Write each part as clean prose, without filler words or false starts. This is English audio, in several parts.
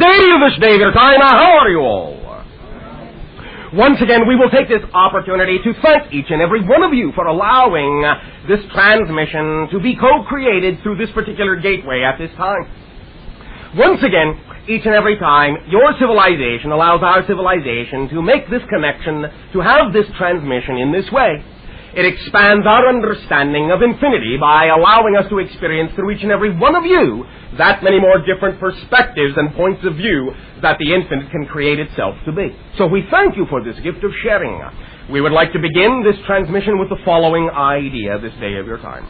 day, this day of your time. Now, how are you all? Once again, we will take this opportunity to thank each and every one of you for allowing this transmission to be co-created through this particular gateway at this time. Once again, each and every time, your civilization allows our civilization to make this connection, to have this transmission in this way. It expands our understanding of infinity by allowing us to experience through each and every one of you that many more different perspectives and points of view that the infinite can create itself to be. So we thank you for this gift of sharing. We would like to begin this transmission with the following idea this day of your time.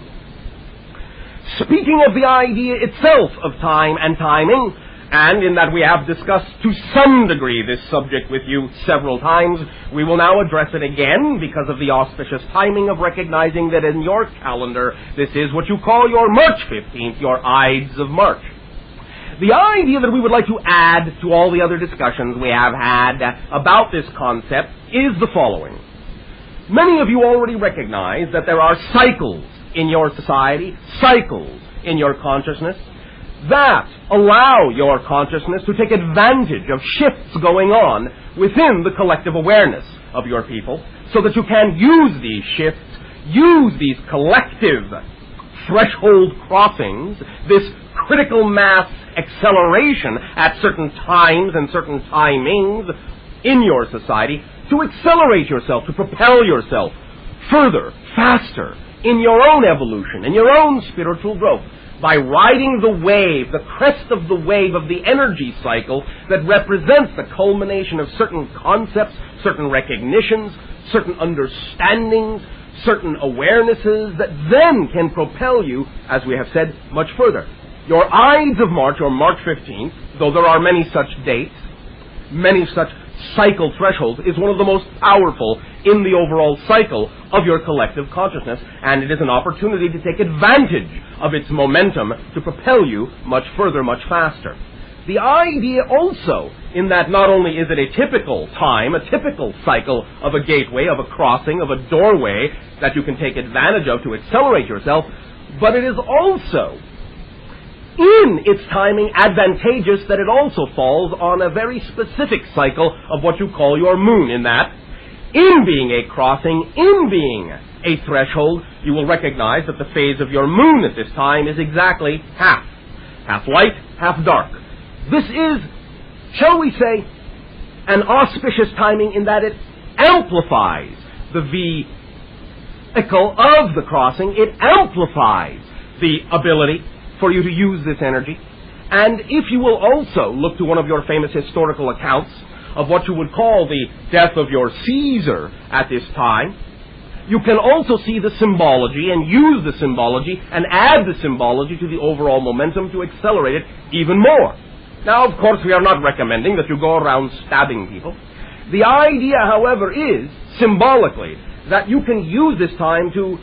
Speaking of the idea itself of time and timing, and in that we have discussed to some degree this subject with you several times, we will now address it again because of the auspicious timing of recognizing that in your calendar this is what you call your March 15th, your Ides of March. The idea that we would like to add to all the other discussions we have had about this concept is the following. Many of you already recognize that there are cycles in your society, cycles in your consciousness, that allow your consciousness to take advantage of shifts going on within the collective awareness of your people, so that you can use these shifts, use these collective threshold crossings, this critical mass acceleration at certain times and certain timings in your society, to accelerate yourself, to propel yourself further, faster, in your own evolution, in your own spiritual growth, by riding the wave, the crest of the wave of the energy cycle that represents the culmination of certain concepts, certain recognitions, certain understandings, certain awarenesses that then can propel you, as we have said, much further. Your Ides of March, or March 15th, though there are many such dates, many such cycle thresholds, is one of the most powerful in the overall cycle of your collective consciousness, and it is an opportunity to take advantage of its momentum to propel you much further, much faster. The idea also, in that not only is it a typical time, a typical cycle of a gateway, of a crossing, of a doorway that you can take advantage of to accelerate yourself, but it is also in its timing advantageous that it also falls on a very specific cycle of what you call your moon, in that, in being a crossing, in being a threshold, you will recognize that the phase of your moon at this time is exactly half. Half light, half dark. This is, shall we say, an auspicious timing in that it amplifies the vehicle of the crossing. It amplifies the ability for you to use this energy. And if you will also look to one of your famous historical accounts of what you would call the death of your Caesar at this time, you can also see the symbology and use the symbology and add the symbology to the overall momentum to accelerate it even more. Now, of course, we are not recommending that you go around stabbing people. The idea, however, is, symbolically, that you can use this time to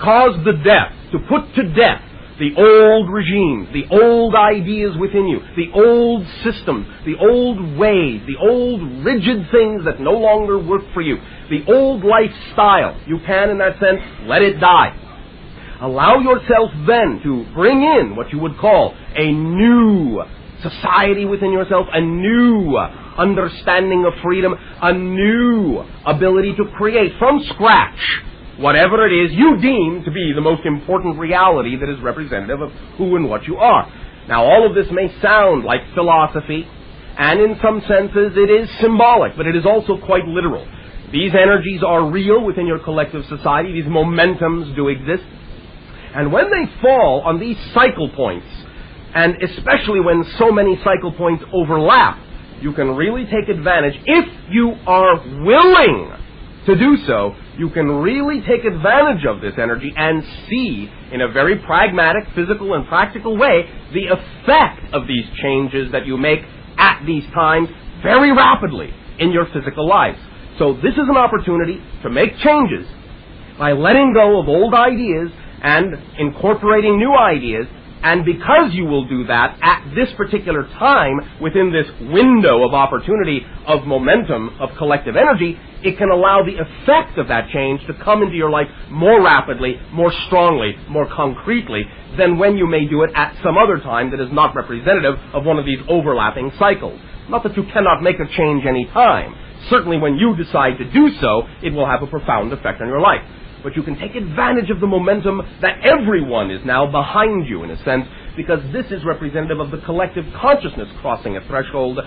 cause the death, to put to death the old regimes, the old ideas within you, the old systems, the old ways, the old rigid things that no longer work for you, the old lifestyle. You can, in that sense, let it die. Allow yourself then to bring in what you would call a new society within yourself, a new understanding of freedom, a new ability to create from scratch whatever it is you deem to be the most important reality that is representative of who and what you are. Now, all of this may sound like philosophy, and in some senses it is symbolic, but it is also quite literal. These energies are real within your collective society. These momentums do exist. And when they fall on these cycle points, and especially when so many cycle points overlap, you can really take advantage, if you are willing to do so, you can really take advantage of this energy and see, in a very pragmatic, physical, and practical way, the effect of these changes that you make at these times very rapidly in your physical lives. So this is an opportunity to make changes by letting go of old ideas and incorporating new ideas And because you will do that at this particular time, within this window of opportunity, of momentum, of collective energy, it can allow the effect of that change to come into your life more rapidly, more strongly, more concretely than when you may do it at some other time that is not representative of one of these overlapping cycles. Not that you cannot make a change any time. Certainly when you decide to do so, it will have a profound effect on your life. But you can take advantage of the momentum that everyone is now behind you, in a sense, because this is representative of the collective consciousness crossing a threshold.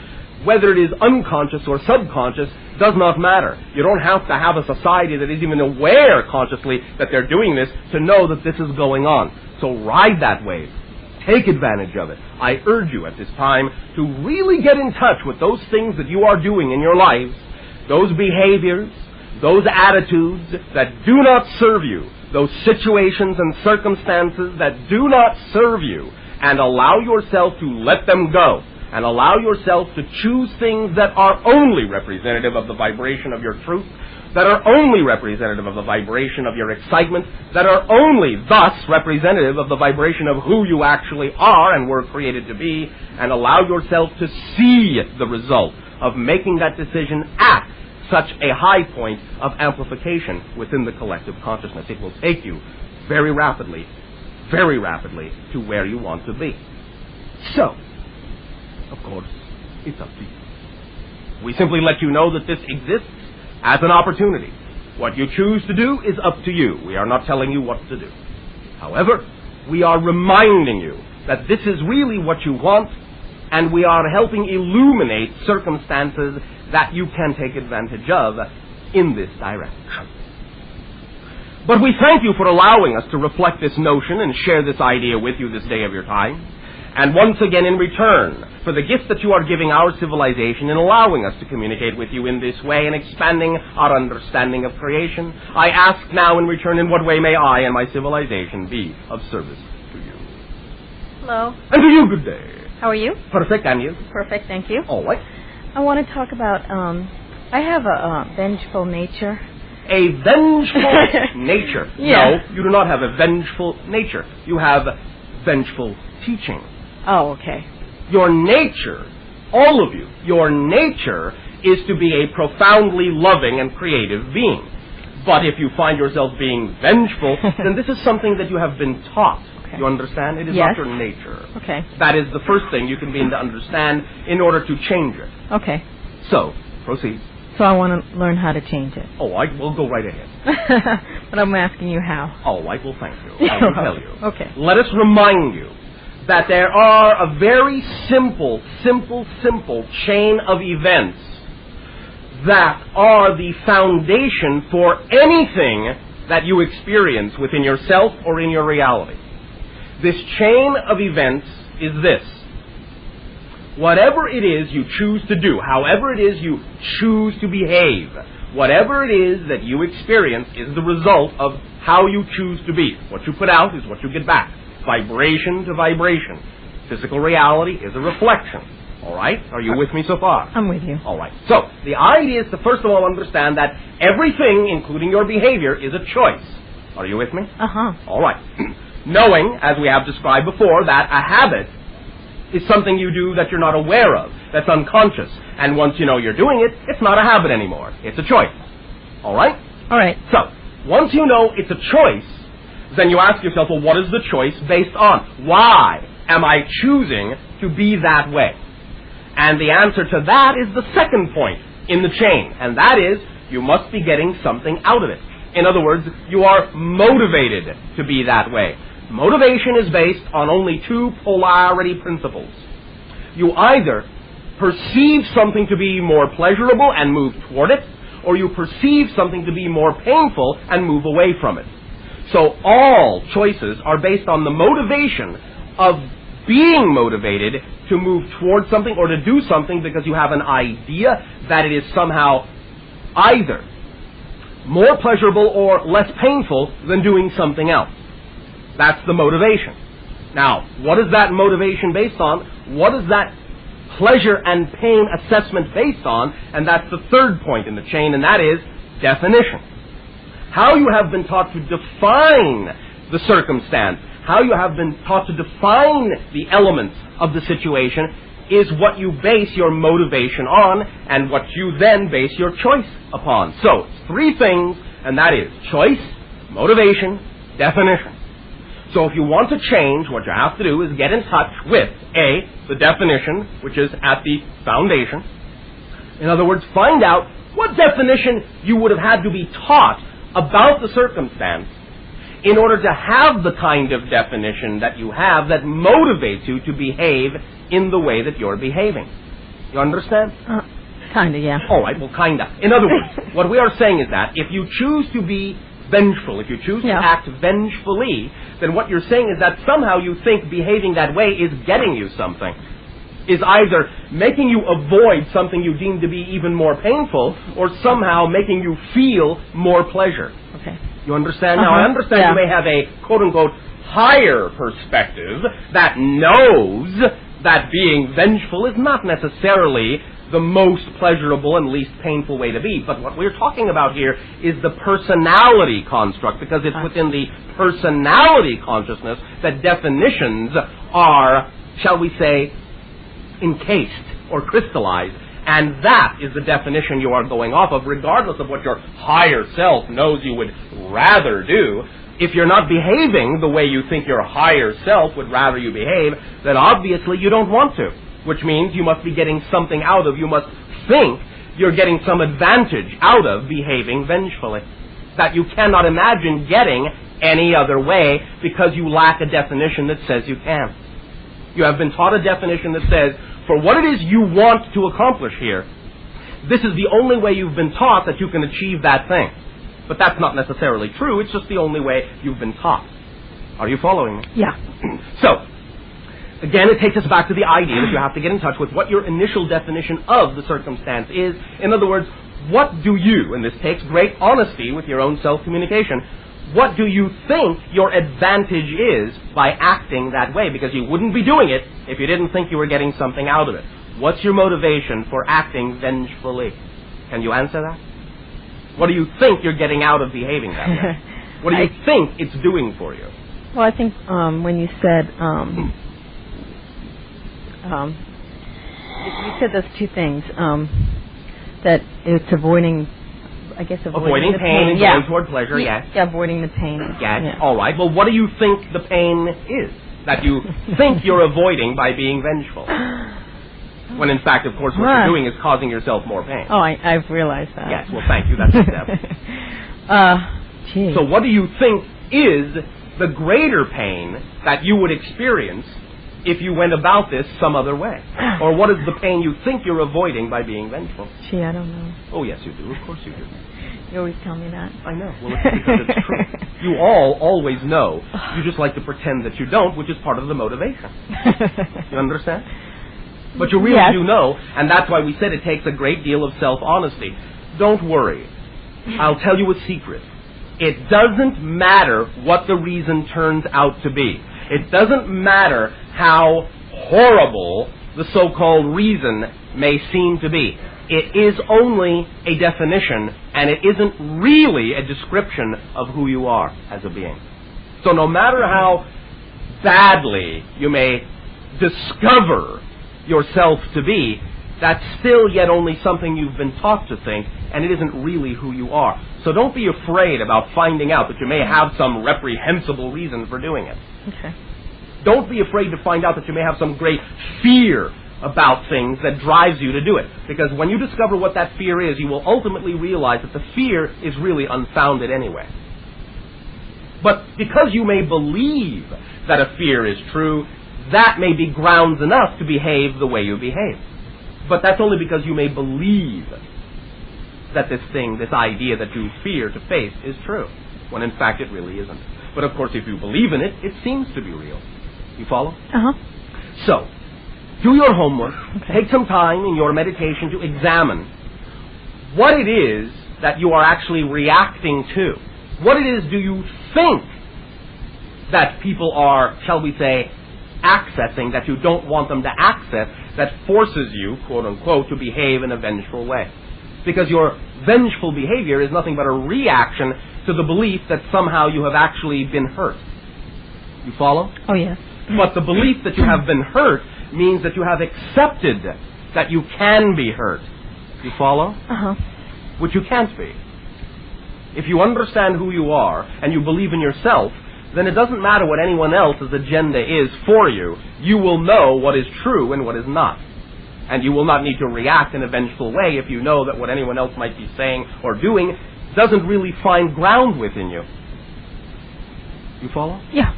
Whether it is unconscious or subconscious does not matter. You don't have to have a society that is even aware consciously that they're doing this to know that this is going on. So ride that wave. Take advantage of it. I urge you at this time to really get in touch with those things that you are doing in your lives, those behaviors, those attitudes that do not serve you, those situations and circumstances that do not serve you, and allow yourself to let them go, and allow yourself to choose things that are only representative of the vibration of your truth, that are only representative of the vibration of your excitement, that are only thus representative of the vibration of who you actually are and were created to be, and allow yourself to see the result of making that decision at such a high point of amplification within the collective consciousness. It will take you very rapidly to where you want to be. So, of course, it's up to you. We simply let you know that this exists as an opportunity. What you choose to do is up to you. We are not telling you what to do. However, we are reminding you that this is really what you want, and we are helping illuminate circumstances that you can take advantage of in this direction. But we thank you for allowing us to reflect this notion and share this idea with you this day of your time. And once again, in return for the gift that you are giving our civilization in allowing us to communicate with you in this way and expanding our understanding of creation, I ask now in return, in what way may I and my civilization be of service to you? Hello. And to you, good day. How are you? Perfect, and you? Perfect, thank you. All right. I want to talk about, I have a vengeful nature. A vengeful nature. Yeah. No, you do not have a vengeful nature. You have vengeful teaching. Oh, okay. Your nature, all of you, your nature is to be a profoundly loving and creative being. But if you find yourself being vengeful, then this is something that you have been taught. Okay. You understand? It is yes. not your nature. Okay. That is the first thing you can begin to understand in order to change it. Okay. So, proceed. So I want to learn how to change it. All right, we'll go right ahead. But I'm asking you how. All right, well, thank you. I will tell you. Okay. Let us remind you that there are a very simple chain of events that are the foundation for anything that you experience within yourself or in your reality. This chain of events is this. Whatever it is you choose to do, however it is you choose to behave, whatever it is that you experience is the result of how you choose to be. What you put out is what you get back. Vibration to vibration. Physical reality is a reflection. All right? Are you with me so far? I'm with you. All right. So, the idea is to first of all understand that everything, including your behavior, is a choice. Are you with me? Uh-huh. All right. Knowing, as we have described before, that a habit is something you do that you're not aware of, that's unconscious. And once you know you're doing it, it's not a habit anymore. It's a choice. All right? All right. So, once you know it's a choice, then you ask yourself, well, what is the choice based on? Why am I choosing to be that way? And the answer to that is the second point in the chain, and that is you must be getting something out of it. In other words, you are motivated to be that way. Motivation is based on only two polarity principles. You either perceive something to be more pleasurable and move toward it, or you perceive something to be more painful and move away from it. So all choices are based on the motivation of being motivated to move towards something or to do something because you have an idea that it is somehow either more pleasurable or less painful than doing something else. That's the motivation. Now, what is that motivation based on? What is that pleasure and pain assessment based on? And that's the third point in the chain, and that is definition. How you have been taught to define the circumstance, how you have been taught to define the elements of the situation is what you base your motivation on and what you then base your choice upon. So, it's three things, and that is choice, motivation, definition. So if you want to change, what you have to do is get in touch with, A, the definition, which is at the foundation. In other words, find out what definition you would have had to be taught about the circumstance in order to have the kind of definition that you have that motivates you to behave in the way that you're behaving. You understand? Kinda, yeah. All right, well, kinda. In other words, what we are saying is that if you choose to be vengeful, if you choose to act vengefully, then what you're saying is that somehow you think behaving that way is getting you something, is either making you avoid something you deem to be even more painful, or somehow making you feel more pleasure. Okay. You understand? Now, I understand you may have a quote-unquote higher perspective that knows that being vengeful is not necessarily the most pleasurable and least painful way to be. But what we're talking about here is the personality construct, because it's within the personality consciousness that definitions are, shall we say, encased or crystallized. And that is the definition you are going off of, regardless of what your higher self knows you would rather do. If you're not behaving the way you think your higher self would rather you behave, then obviously you don't want to. Which means you must be getting something out of, you must think you're getting some advantage out of behaving vengefully. That you cannot imagine getting any other way because you lack a definition that says you can. You have been taught a definition that says, for what it is you want to accomplish here, this is the only way you've been taught that you can achieve that thing. But that's not necessarily true, it's just the only way you've been taught. Are you following me? Yeah. So, again, it takes us back to the idea that you have to get in touch with what your initial definition of the circumstance is. In other words, what do you, and this takes great honesty with your own self-communication, what do you think your advantage is by acting that way? Because you wouldn't be doing it if you didn't think you were getting something out of it. What's your motivation for acting vengefully? Can you answer that? What do you think you're getting out of behaving that way? What do you think it's doing for you? Well, I think when you said you said those two things, that it's avoiding, I guess, avoiding the pain and going toward pleasure, yes. Yeah, avoiding the pain. Yes, all right. Well, what do you think the pain is that you think you're avoiding by being vengeful? When in fact, of course, what you're doing is causing yourself more pain. Oh, I've realized that. Yes, well, thank you. That's a step. Gee. So what do you think is the greater pain that you would experience if you went about this some other way? Or what is the pain you think you're avoiding by being vengeful? Gee, I don't know. Oh, yes, you do. Of course you do. You always tell me that. I know. Well, it's because it's true. You all always know. You just like to pretend that you don't, which is part of the motivation. You understand? But you really do know, and that's why we said it takes a great deal of self-honesty. Don't worry. I'll tell you a secret. It doesn't matter what the reason turns out to be. It doesn't matter how horrible the so-called reason may seem to be. It is only a definition, and it isn't really a description of who you are as a being. So no matter how badly you may discover yourself to be, that's still yet only something you've been taught to think, and it isn't really who you are. So don't be afraid about finding out that you may have some reprehensible reason for doing it. Okay. Don't be afraid to find out that you may have some great fear about things that drives you to do it. Because when you discover what that fear is, you will ultimately realize that the fear is really unfounded anyway. But because you may believe that a fear is true, that may be grounds enough to behave the way you behave. But that's only because you may believe that this thing, this idea that you fear to face is true, when in fact it really isn't. But of course, if you believe in it, it seems to be real. You follow? Uh-huh. So, do your homework. Okay. Take some time in your meditation to examine what it is that you are actually reacting to. What it is do you think that people are, shall we say, accessing, that you don't want them to access, that forces you, quote unquote, to behave in a vengeful way. Because your vengeful behavior is nothing but a reaction to the belief that somehow you have actually been hurt. You follow? Oh, yes. But the belief that you have been hurt means that you have accepted that you can be hurt. You follow? Uh-huh. Which you can't be. If you understand who you are and you believe in yourself, then it doesn't matter what anyone else's agenda is for you. You will know what is true and what is not. And you will not need to react in a vengeful way if you know that what anyone else might be saying or doing doesn't really find ground within you. You follow? Yeah.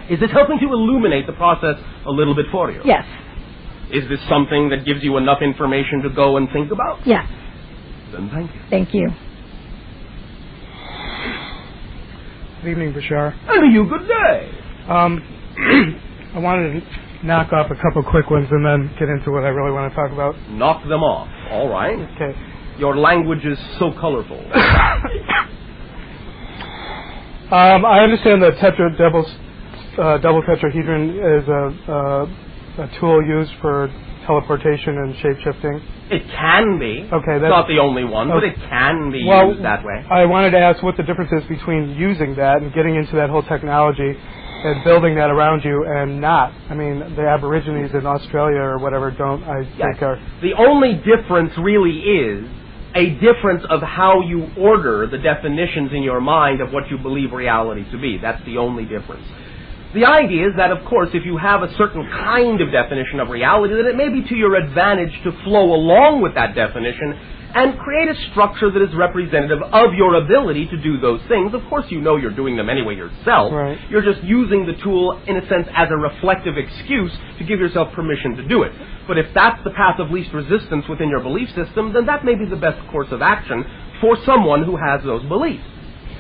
Is this helping to illuminate the process a little bit for you? Yes. Is this something that gives you enough information to go and think about? Yes. Then thank you. Thank you. Good evening, Bashar. And to you, good day. I wanted to knock off a couple quick ones and then get into what I really want to talk about. Knock them off. All right. Okay. Your language is so colorful. I understand that double tetrahedron is a tool used for teleportation and shape-shifting. It can be. Okay, that's not the only one, but it can be used that way. I wanted to ask what the difference is between using that and getting into that whole technology and building that around you and not. I mean, the Aborigines in Australia or whatever don't, I think, are... The only difference really is a difference of how you order the definitions in your mind of what you believe reality to be. That's the only difference. The idea is that, of course, if you have a certain kind of definition of reality, then it may be to your advantage to flow along with that definition and create a structure that is representative of your ability to do those things. Of course, you know you're doing them anyway yourself. Right. You're just using the tool, in a sense, as a reflective excuse to give yourself permission to do it. But if that's the path of least resistance within your belief system, then that may be the best course of action for someone who has those beliefs.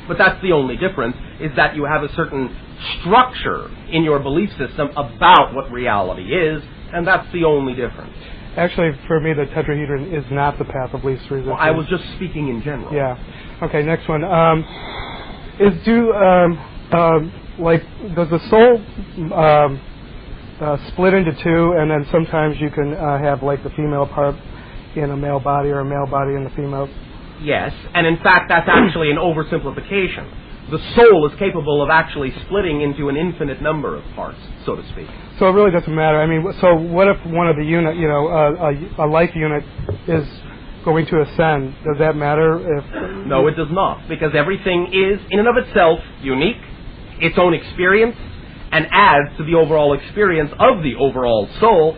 But that's the only difference, is that you have a certain structure in your belief system about what reality is, and that's the only difference. Actually, for me, the tetrahedron is not the path of least resistance. Well, I was just speaking in general. Yeah. Okay, next one. Does the soul split into two, and then sometimes you can have like the female part in a male body or a male body in the female? Yes, and in fact that's actually an oversimplification. The soul is capable of actually splitting into an infinite number of parts, so to speak. So it really doesn't matter. I mean, so what if one of the unit, a life unit is going to ascend? Does that matter? No, it does not, because everything is, in and of itself, unique, its own experience, and adds to the overall experience of the overall soul,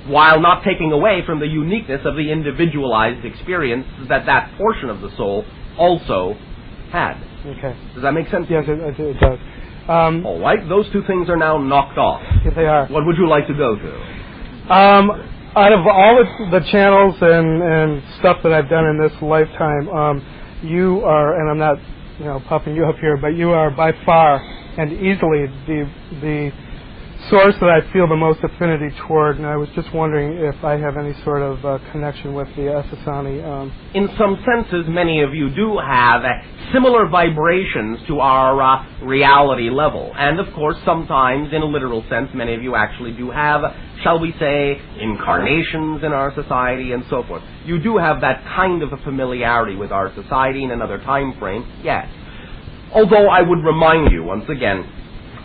while not taking away from the uniqueness of the individualized experience that that portion of the soul also had. Okay. Does that make sense? Yes, it does. All right, those two things are now knocked off. Yes, they are. What would you like to go to? Out of all the channels and stuff that I've done in this lifetime, you are, and I'm not, puffing you up here, but you are by far and easily the source that I feel the most affinity toward, and I was just wondering if I have any sort of connection with the Essassani. In some senses, many of you do have similar vibrations to our reality level. And of course, sometimes, in a literal sense, many of you actually do have, shall we say, incarnations in our society and so forth. You do have that kind of a familiarity with our society in another time frame, yes. Although I would remind you, once again,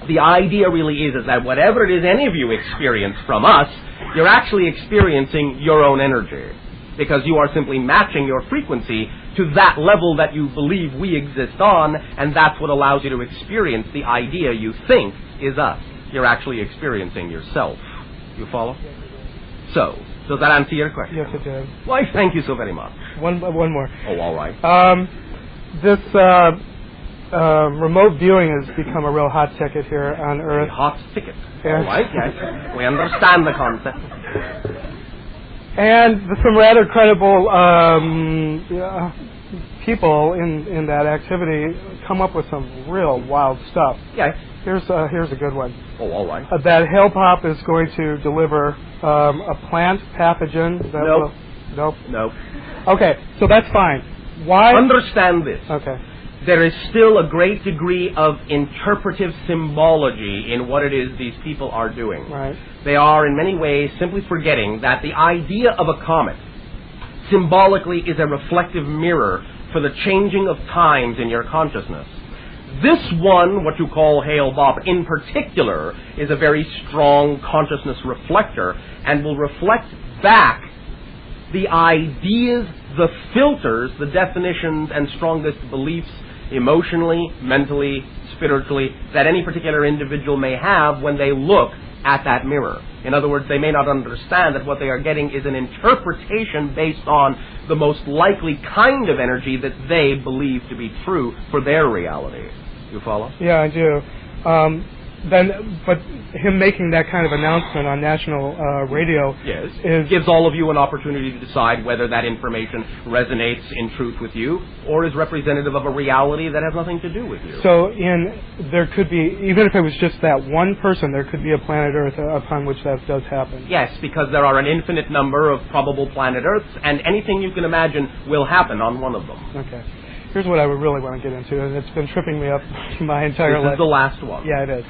the idea really is that whatever it is any of you experience from us, you're actually experiencing your own energy, because you are simply matching your frequency to that level that you believe we exist on, and that's what allows you to experience the idea you think is us. You're actually experiencing yourself. You follow? So, does that answer your question? Yes, it did. Why, thank you so very much. One more. Oh, all right. This remote viewing has become a real hot ticket here on Earth. A hot ticket. Yes. All right, yes. We understand the concept. And some rather credible people in that activity come up with some real wild stuff. Yes. Here's a good one. Oh, all right. That Hail Pop is going to deliver a plant pathogen. Nope. Nope. Nope. Okay, so that's fine. Why? Understand this. Okay. There is still a great degree of interpretive symbology in what it is these people are doing. Right. They are, in many ways, simply forgetting that the idea of a comet symbolically is a reflective mirror for the changing of times in your consciousness. This one, what you call Hale-Bopp in particular, is a very strong consciousness reflector and will reflect back the ideas, the filters, the definitions and strongest beliefs emotionally, mentally, spiritually, that any particular individual may have when they look at that mirror. In other words, they may not understand that what they are getting is an interpretation based on the most likely kind of energy that they believe to be true for their reality. You follow? Yeah, I do. But him making that kind of announcement on national radio gives all of you an opportunity to decide whether that information resonates in truth with you or is representative of a reality that has nothing to do with you. So there could be, even if it was just that one person, there could be a planet Earth upon which that does happen. Yes, because there are an infinite number of probable planet Earths, and anything you can imagine will happen on one of them. Okay. Here's what I would really want to get into, and it's been tripping me up my entire life. This is the last one. Yeah, it is.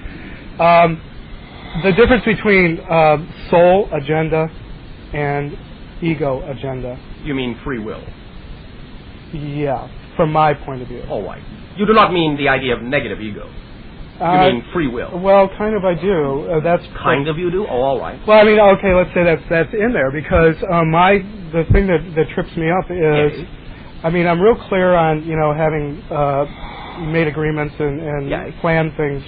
The difference between soul agenda and ego agenda. You mean free will? Yeah, from my point of view. All right. You do not mean the idea of negative ego. You mean free will? Well, kind of I do. That's kind of you do? Oh, all right. Well, I mean, okay, let's say that's in there because the thing that trips me up is, yes. I mean, I'm real clear on having made agreements and yes. planned things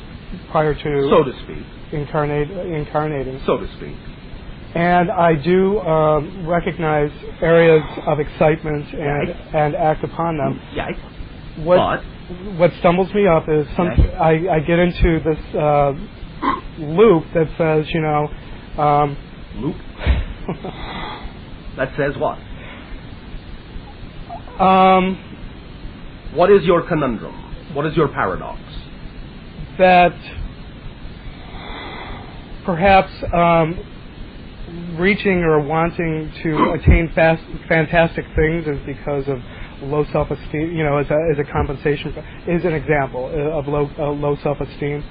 prior to, so to speak, incarnating, so to speak. And I do recognize areas of excitement and act upon them. Yes. What stumbles me up is I get into this loop that says, loop? That says what? What is your conundrum? What is your paradox? That perhaps reaching or wanting to attain fantastic things is because of low self-esteem, as a compensation, is an example of low self-esteem.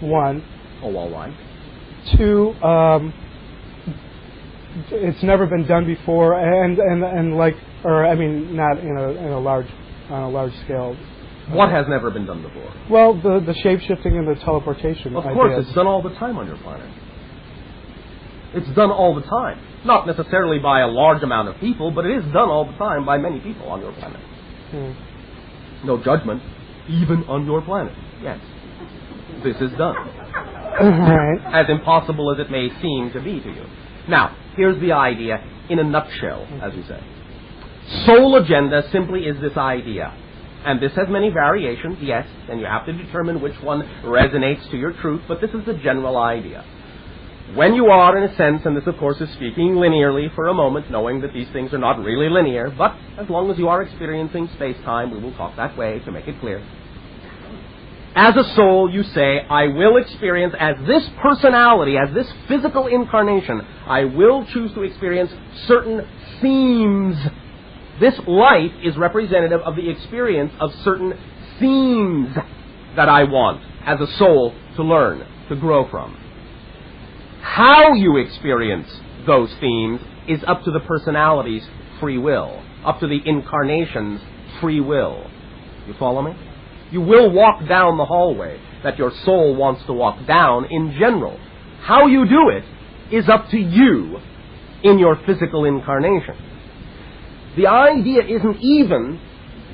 One. Oh, all right. Two, it's never been done before, and not on a large scale. What has never been done before? Well, the shape shifting and the teleportation. Of course, it's done all the time on your planet. It's done all the time. Not necessarily by a large amount of people, but it is done all the time by many people on your planet. No judgment, even on your planet. Yes. This is done. Right. As impossible as it may seem to be to you. Now, here's the idea in a nutshell, as we say. Soul agenda simply is this idea. And this has many variations, yes, and you have to determine which one resonates to your truth, but this is the general idea. When you are, in a sense, and this of course is speaking linearly for a moment, knowing that these things are not really linear, but as long as you are experiencing space-time, we will talk that way to make it clear. As a soul, you say, I will experience, as this personality, as this physical incarnation, I will choose to experience certain themes. This life is representative of the experience of certain themes that I want, as a soul, to learn, to grow from. How you experience those themes is up to the personality's free will, up to the incarnation's free will. You follow me? You will walk down the hallway that your soul wants to walk down in general. How you do it is up to you in your physical incarnation. The idea isn't even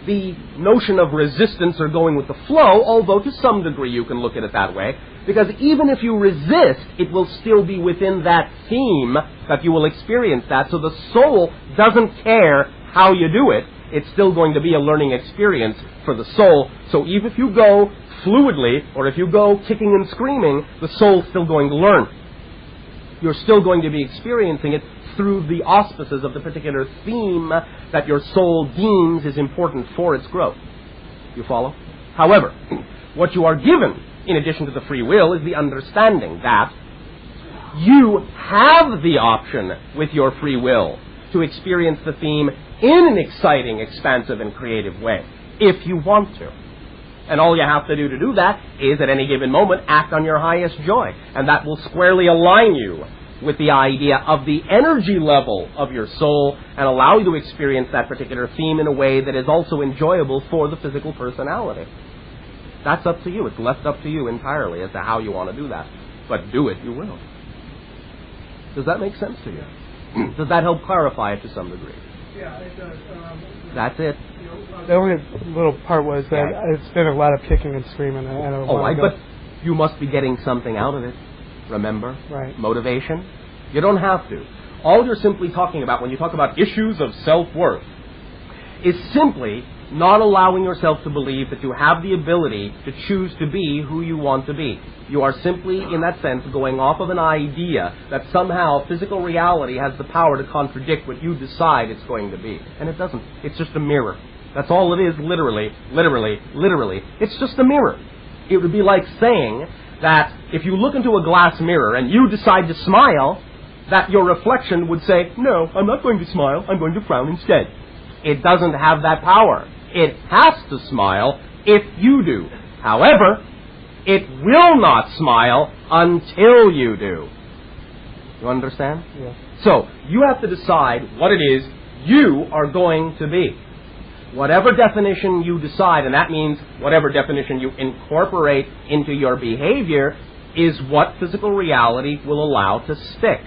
the notion of resistance or going with the flow, although to some degree you can look at it that way, because even if you resist, it will still be within that theme that you will experience that, so the soul doesn't care how you do it. It's still going to be a learning experience for the soul. So even if you go fluidly, or if you go kicking and screaming, the soul's still going to learn. You're still going to be experiencing it through the auspices of the particular theme that your soul deems is important for its growth. You follow? However, what you are given in addition to the free will, is the understanding that you have the option with your free will to experience the theme in an exciting, expansive, and creative way, if you want to. And all you have to do that is, at any given moment, act on your highest joy. And that will squarely align you with the idea of the energy level of your soul and allow you to experience that particular theme in a way that is also enjoyable for the physical personality. That's up to you. It's left up to you entirely as to how you want to do that. But do it, you will. Does that make sense to you? Does that help clarify it to some degree? Yeah, it does. That's it. The only little part was that it's been a lot of kicking and screaming. All right, but you must be getting something out of it. Remember? Right. Motivation? You don't have to. All you're simply talking about when you talk about issues of self-worth is simply not allowing yourself to believe that you have the ability to choose to be who you want to be. You are simply, in that sense, going off of an idea that somehow physical reality has the power to contradict what you decide it's going to be. And it doesn't. It's just a mirror. That's all it is, literally. It's just a mirror. It would be like saying that if you look into a glass mirror and you decide to smile, that your reflection would say, no, I'm not going to smile, I'm going to frown instead. It doesn't have that power. It has to smile if you do. However, it will not smile until you do. You understand? Yeah. So, you have to decide what it is you are going to be. Whatever definition you decide, and that means whatever definition you incorporate into your behavior, is what physical reality will allow to stick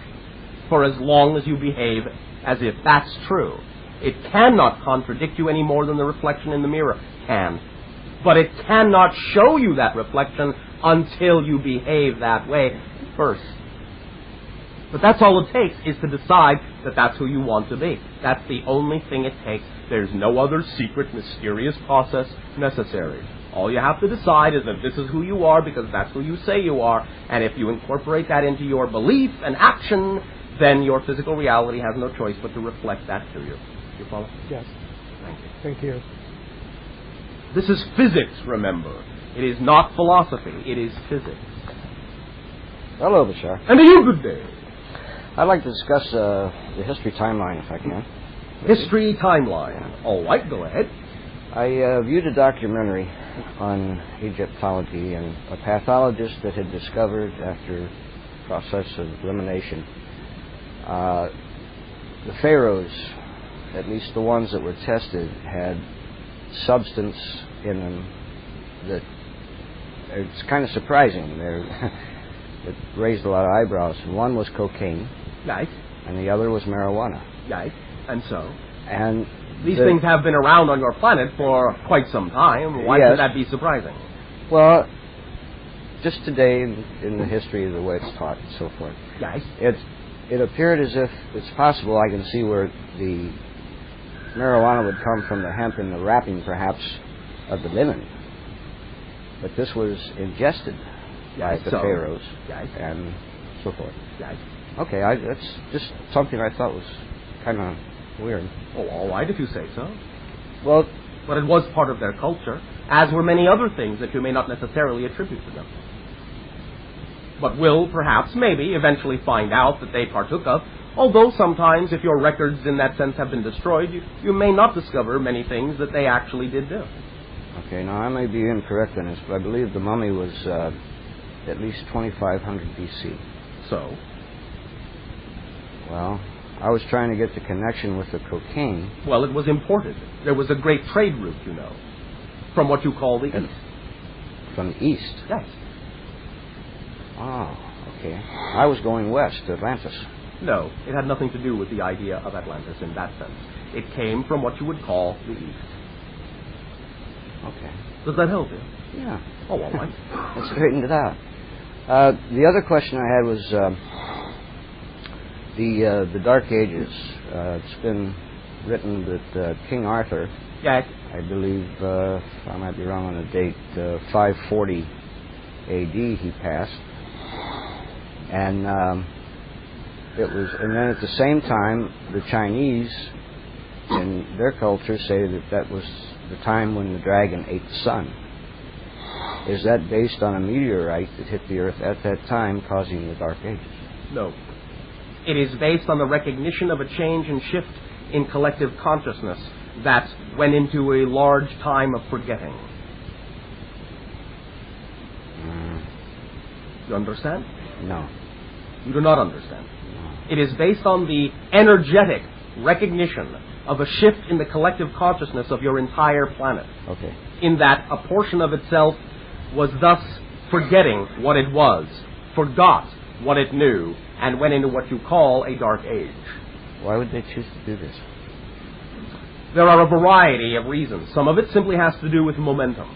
for as long as you behave as if that's true. It cannot contradict you any more than the reflection in the mirror can. But it cannot show you that reflection until you behave that way first. But that's all it takes, is to decide that that's who you want to be. That's the only thing it takes. There's no other secret, mysterious process necessary. All you have to decide is that this is who you are because that's who you say you are. And if you incorporate that into your belief and action, then your physical reality has no choice but to reflect that to you. You follow? Yes. Thank you. Thank you. This is physics, remember. It is not philosophy. It is physics. Hello, Bashar. And to you, good day. I'd like to discuss the history timeline, if I can. History timeline. All right, go ahead. I viewed a documentary on Egyptology and a pathologist that had discovered, after process of elimination, the pharaohs, at least the ones that were tested, had substance in them that it's kind of surprising. It raised a lot of eyebrows. One was cocaine. Right. And the other was marijuana. Right. And so? And these things have been around on your planet for quite some time. Why should that be surprising? Well, just today in the history of the way it's taught and so forth, Right. It appeared as if it's possible. I can see where the marijuana would come from the hemp and the wrapping, perhaps, of the linen. But this was ingested by the pharaohs and so forth. Right. Okay, that's just something I thought was kind of weird. Oh, all right, if you say so. Well, but it was part of their culture, as were many other things that you may not necessarily attribute to them. But will, perhaps, maybe, eventually find out that they partook of, although sometimes, if your records in that sense have been destroyed, you may not discover many things that they actually did do. Okay, now I may be incorrect in this, but I believe the mummy was at least 2500 BC. So? Well, I was trying to get the connection with the cocaine. Well, it was imported. There was a great trade route, you know, from what you call the East. From the East? Yes. Oh, okay. I was going west, to Atlantis. No, it had nothing to do with the idea of Atlantis in that sense. It came from what you would call the East. Okay. Does that help you? Yeah. Oh, all right. Let's straighten it out. The other question I had was the Dark Ages. It's been written that King Arthur, I believe, I might be wrong on the date, 540 A.D. he passed. And and then at the same time, the Chinese, in their culture, say that was the time when the dragon ate the sun. Is that based on a meteorite that hit the Earth at that time, causing the Dark Ages? No. It is based on the recognition of a change and shift in collective consciousness that went into a large time of forgetting. You understand? No. You do not understand. No. It is based on the energetic recognition of a shift in the collective consciousness of your entire planet. Okay. In that a portion of itself was thus forgetting what it was, forgot what it knew, and went into what you call a dark age. Why would they choose to do this? There are a variety of reasons. Some of it simply has to do with momentum.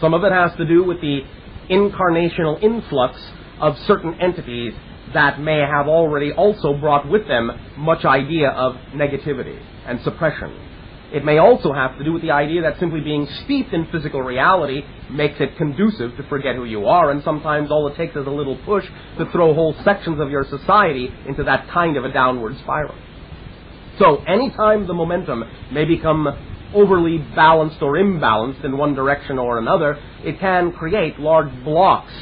Some of it has to do with the incarnational influx of certain entities that may have already also brought with them much idea of negativity and suppression. It may also have to do with the idea that simply being steeped in physical reality makes it conducive to forget who you are, and sometimes all it takes is a little push to throw whole sections of your society into that kind of a downward spiral. So anytime the momentum may become overly balanced or imbalanced in one direction or another, it can create large blocks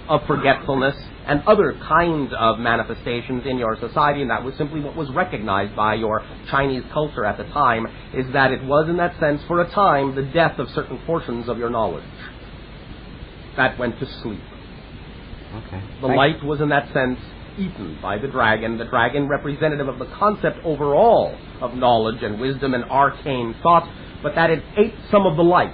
of forgetfulness and other kinds of manifestations in your society, and that was simply what was recognized by your Chinese culture at the time, is that it was, in that sense, for a time, the death of certain portions of your knowledge. That went to sleep. Okay. The light was, in that sense, eaten by the dragon representative of the concept overall of knowledge and wisdom and arcane thought, but that it ate some of the light,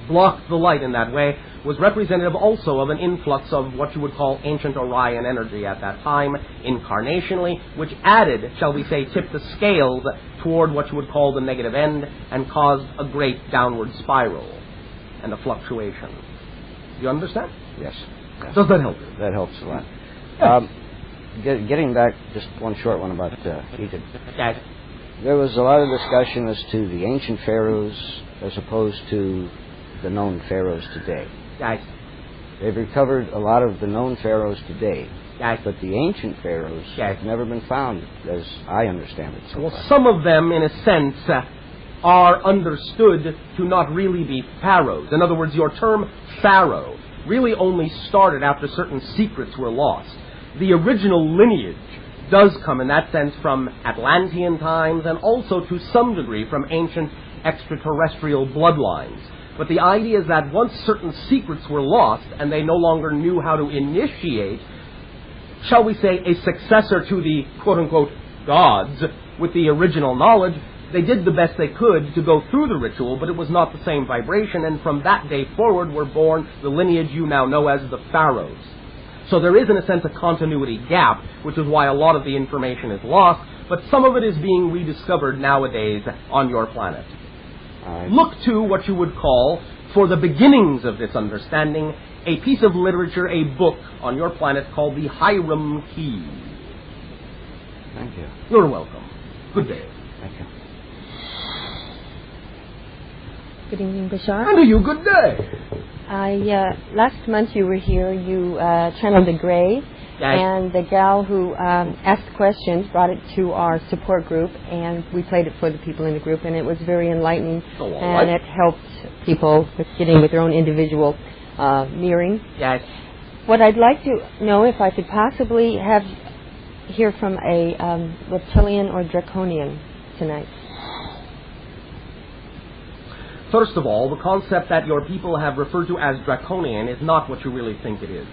blocked the light in that way, was representative also of an influx of what you would call ancient Orion energy at that time, incarnationally, which added, shall we say, tipped the scales toward what you would call the negative end and caused a great downward spiral and a fluctuation. Do you understand? Yes. Does that help you? That helps a lot. Getting back, just one short one about Egypt. Yes. There was a lot of discussion as to the ancient pharaohs as opposed to the known pharaohs today. Yes. They've recovered a lot of the known pharaohs today, Yes. but the ancient pharaohs Yes. have never been found, as I understand it so Well, far. some of them, in a sense, are understood to not really be pharaohs. In other words, your term pharaoh really only started after certain secrets were lost. The original lineage does come, in that sense, from Atlantean times and also, to some degree, from ancient extraterrestrial bloodlines. But the idea is that once certain secrets were lost and they no longer knew how to initiate, shall we say, a successor to the quote-unquote gods with the original knowledge, they did the best they could to go through the ritual, but it was not the same vibration, and from that day forward were born the lineage you now know as the pharaohs. So there is, in a sense, a continuity gap, which is why a lot of the information is lost, but some of it is being rediscovered nowadays on your planet. Look to what you would call, for the beginnings of this understanding, a piece of literature, a book on your planet called the Hiram Key. Thank you. You're welcome. Good day. Thank you. Good evening, Bashar. And to you, good day. Last month you were here, you channeled the Gray, Yes. and the gal who asked questions brought it to our support group, and we played it for the people in the group, and it was very enlightening, Oh, all and right. it helped people with getting with their own individual mirroring. Yes. What I'd like to know, if I could possibly hear from a reptilian or draconian tonight. First of all, the concept that your people have referred to as draconian is not what you really think it is.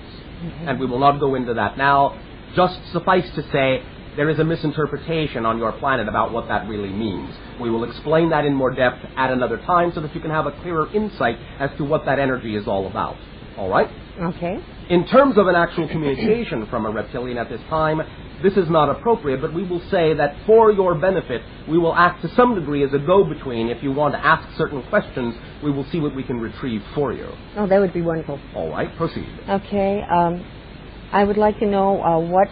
And we will not go into that now. Just suffice to say, there is a misinterpretation on your planet about what that really means. We will explain that in more depth at another time so that you can have a clearer insight as to what that energy is all about. All right? Okay. In terms of an actual communication from a reptilian at this time, this is not appropriate, but we will say that for your benefit, we will act to some degree as a go-between. If you want to ask certain questions, we will see what we can retrieve for you. Oh, that would be wonderful. All right, proceed. Okay. I would like to know what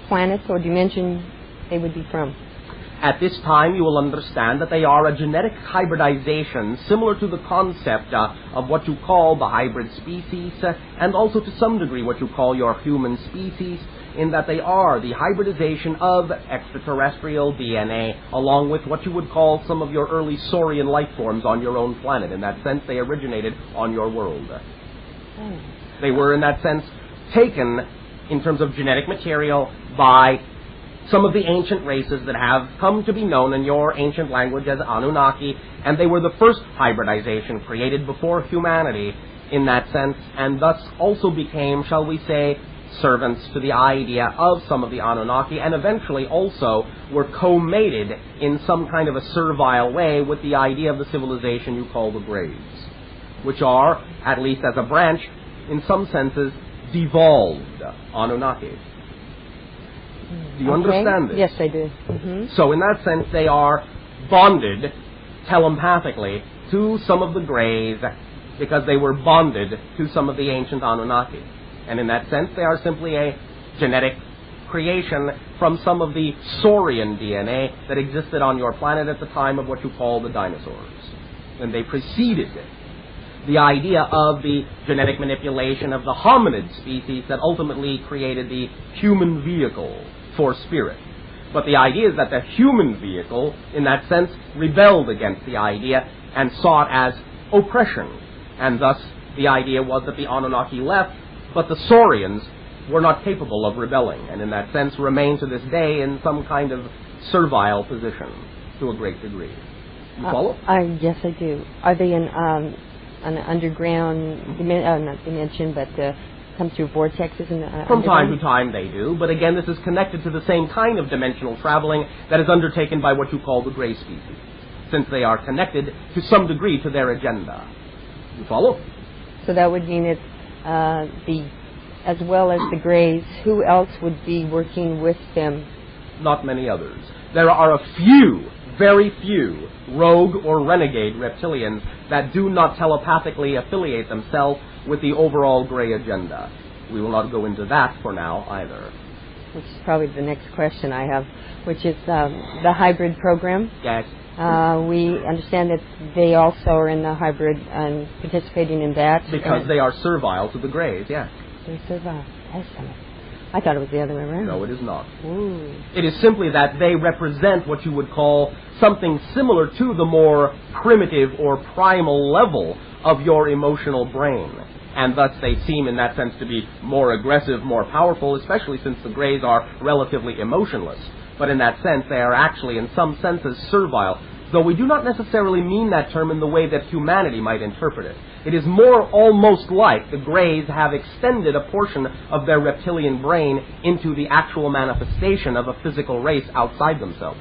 planets or dimension they would be from. At this time, you will understand that they are a genetic hybridization similar to the concept of what you call the hybrid species, and also to some degree what you call your human species, in that they are the hybridization of extraterrestrial DNA, along with what you would call some of your early saurian life forms on your own planet. In that sense, they originated on your world. They were, in that sense, taken in terms of genetic material by some of the ancient races that have come to be known in your ancient language as Anunnaki, and they were the first hybridization created before humanity in that sense, and thus also became, shall we say, servants to the idea of some of the Anunnaki, and eventually also were co-mated in some kind of a servile way with the idea of the civilization you call the Greys, which are, at least as a branch, in some senses, devolved Anunnaki. Do you understand this? Yes, I do. Mm-hmm. So in that sense, they are bonded telepathically to some of the Greys because they were bonded to some of the ancient Anunnaki. And in that sense, they are simply a genetic creation from some of the saurian DNA that existed on your planet at the time of what you call the dinosaurs. And they preceded the idea of the genetic manipulation of the hominid species that ultimately created the human vehicle for spirit. But the idea is that the human vehicle, in that sense, rebelled against the idea and saw it as oppression. And thus, the idea was that the Anunnaki left, but the Saurians were not capable of rebelling, and in that sense remain to this day in some kind of servile position to a great degree. You follow? Yes, I do. Are they in an underground, not dimension, but come through vortexes? From time to time they do, but again this is connected to the same kind of dimensional traveling that is undertaken by what you call the Grey species, since they are connected to some degree to their agenda. You follow? So that would mean it's as well as the Greys, who else would be working with them? Not many others. There are a few, very few, rogue or renegade reptilians that do not telepathically affiliate themselves with the overall Grey agenda. We will not go into that for now either. Which is probably the next question I have, which is the hybrid program. Yes. We understand that they also are in the hybrid and participating in that. Because they are servile to the Greys, yes. They're servile. I thought it was the other way around. No, it is not. Ooh. It is simply that they represent what you would call something similar to the more primitive or primal level of your emotional brain. And thus they seem in that sense to be more aggressive, more powerful, especially since the Greys are relatively emotionless. But in that sense, they are actually in some senses servile, though we do not necessarily mean that term in the way that humanity might interpret it. It is more almost like the Greys have extended a portion of their reptilian brain into the actual manifestation of a physical race outside themselves.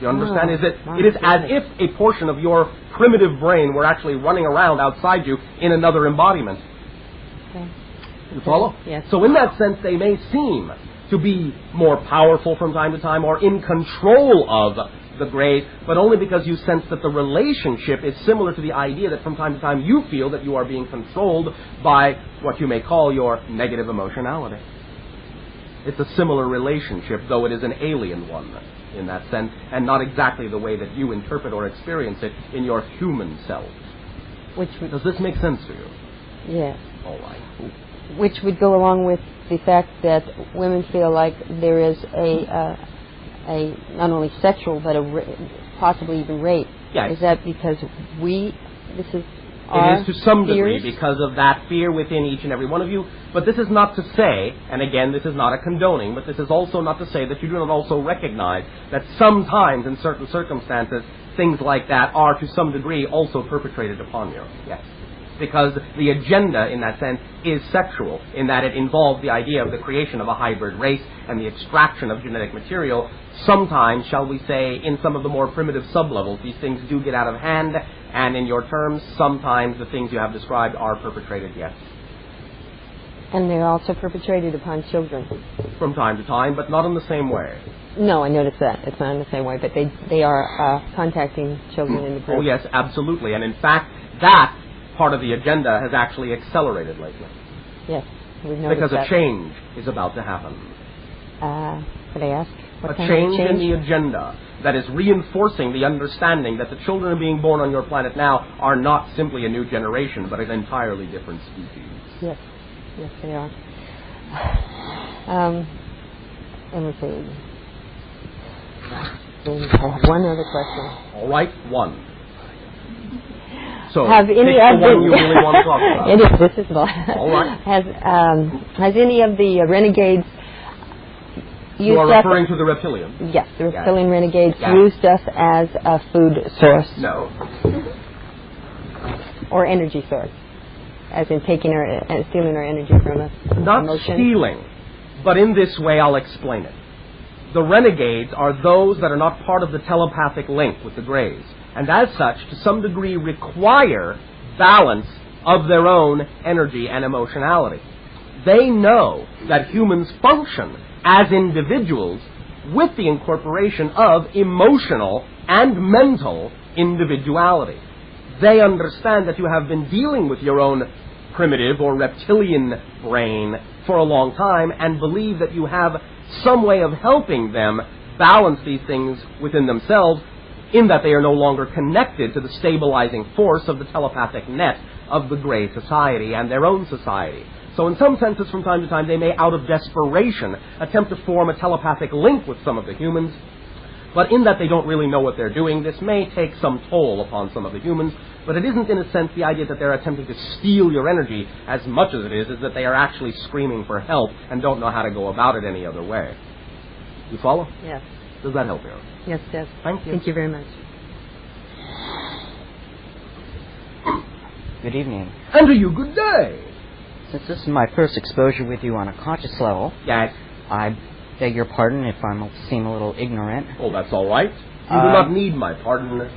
You understand? It is as if a portion of your primitive brain were actually running around outside you in another embodiment. Okay. You follow? Yes. So in that sense, they may seem to be more powerful from time to time or in control of the Greys, but only because you sense that the relationship is similar to the idea that from time to time you feel that you are being controlled by what you may call your negative emotionality. It's a similar relationship, though it is an alien one in that sense, and not exactly the way that you interpret or experience it in your human self. Does this make sense to you? Yes. All right. Which would go along with the fact that women feel like there is a not only sexual but possibly even rape. Yes. Is that because this is It is to some fears? degree because of that fear within each and every one of you. But this is not to say, and again, this is not a condoning, but this is also not to say that you do not also recognize that sometimes in certain circumstances, things like that are to some degree also perpetrated upon you. Yes. Because the agenda, in that sense, is sexual, in that it involves the idea of the creation of a hybrid race and the extraction of genetic material. Sometimes, shall we say, in some of the more primitive sublevels, these things do get out of hand, and in your terms, sometimes the things you have described are perpetrated, yes. And they're also perpetrated upon children. From time to time, but not in the same way. No, I noticed that. It's not in the same way, but they are contacting children in the group. Oh, yes, absolutely. And in fact, that part of the agenda has actually accelerated lately. Yes, we've noticed because that. a change is about to happen. Could I ask? What kind change of change in the agenda that is reinforcing the understanding that the children being born on your planet now are not simply a new generation, but an entirely different species. Yes, yes, they are. Let me see. I have one other question. All right, one. So, have any pick of the one you really want to talk about. It is. This is All right. Has any of the renegades used You are us? referring to the reptilians? Yes, the reptilian renegades Yes. used us as a food source No. or energy source, as in taking stealing our energy from us. Not Emotion. stealing, but in this way I'll explain it. The renegades are those that are not part of the telepathic link with the Greys, and as such, to some degree, require balance of their own energy and emotionality. They know that humans function as individuals with the incorporation of emotional and mental individuality. They understand that you have been dealing with your own primitive or reptilian brain for a long time and believe that you have some way of helping them balance these things within themselves, in that they are no longer connected to the stabilizing force of the telepathic net of the Grey Society and their own society. So in some senses, from time to time, they may, out of desperation, attempt to form a telepathic link with some of the humans, but in that they don't really know what they're doing, this may take some toll upon some of the humans, but it isn't, in a sense, the idea that they're attempting to steal your energy as much as it is that they are actually screaming for help and don't know how to go about it any other way. You follow? Yes. Does that help you? Yes, yes. Thank you. Thank you very much. Good evening. And to you, good day. Since this is my first exposure with you on a conscious level, Yes. I beg your pardon if I seem a little ignorant. Oh, that's all right. You do not need my pardon.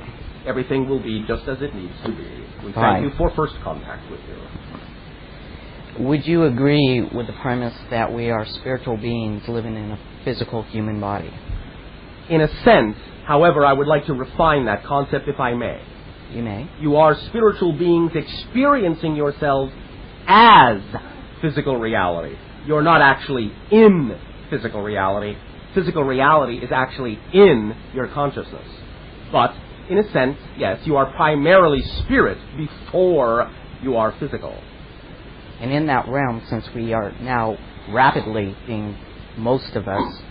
Everything will be just as it needs to be. We Fine. thank you for first contact with you. Would you agree with the premise that we are spiritual beings living in a physical human body? In a sense, however, I would like to refine that concept if I may. You may. You are spiritual beings experiencing yourselves as physical reality. You're not actually in physical reality. Physical reality is actually in your consciousness. But, in a sense, yes, you are primarily spirit before you are physical. And in that realm, since we are now rapidly being, most of us,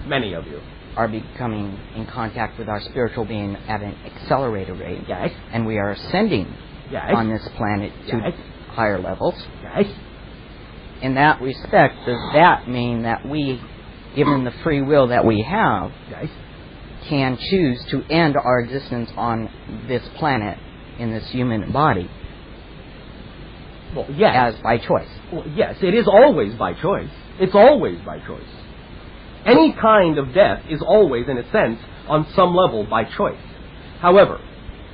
Many of you. are becoming in contact with our spiritual being at an accelerated rate, Yes. and we are ascending Yes. on this planet to Yes. higher levels. Yes. In that respect, does that mean that we, given the free will that we have, Yes. can choose to end our existence on this planet in this human body Well, yes. as by choice? Well, yes, it is always by choice. It's always by choice. Any kind of death is always, in a sense, on some level, by choice. However,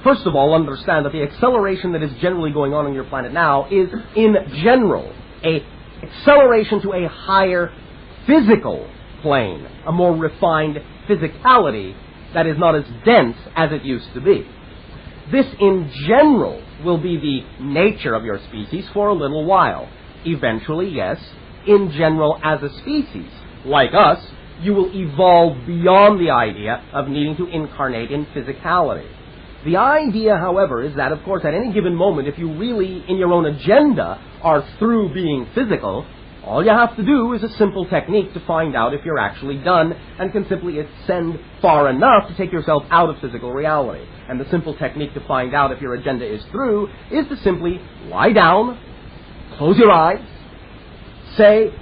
first of all, understand that the acceleration that is generally going on your planet now is, in general, a acceleration to a higher physical plane, a more refined physicality that is not as dense as it used to be. This, in general, will be the nature of your species for a little while. Eventually, yes, in general, as a species, like us, you will evolve beyond the idea of needing to incarnate in physicality. The idea, however, is that, of course, at any given moment, if you really, in your own agenda, are through being physical, all you have to do is a simple technique to find out if you're actually done, and can simply ascend far enough to take yourself out of physical reality. And the simple technique to find out if your agenda is through is to simply lie down, close your eyes, say,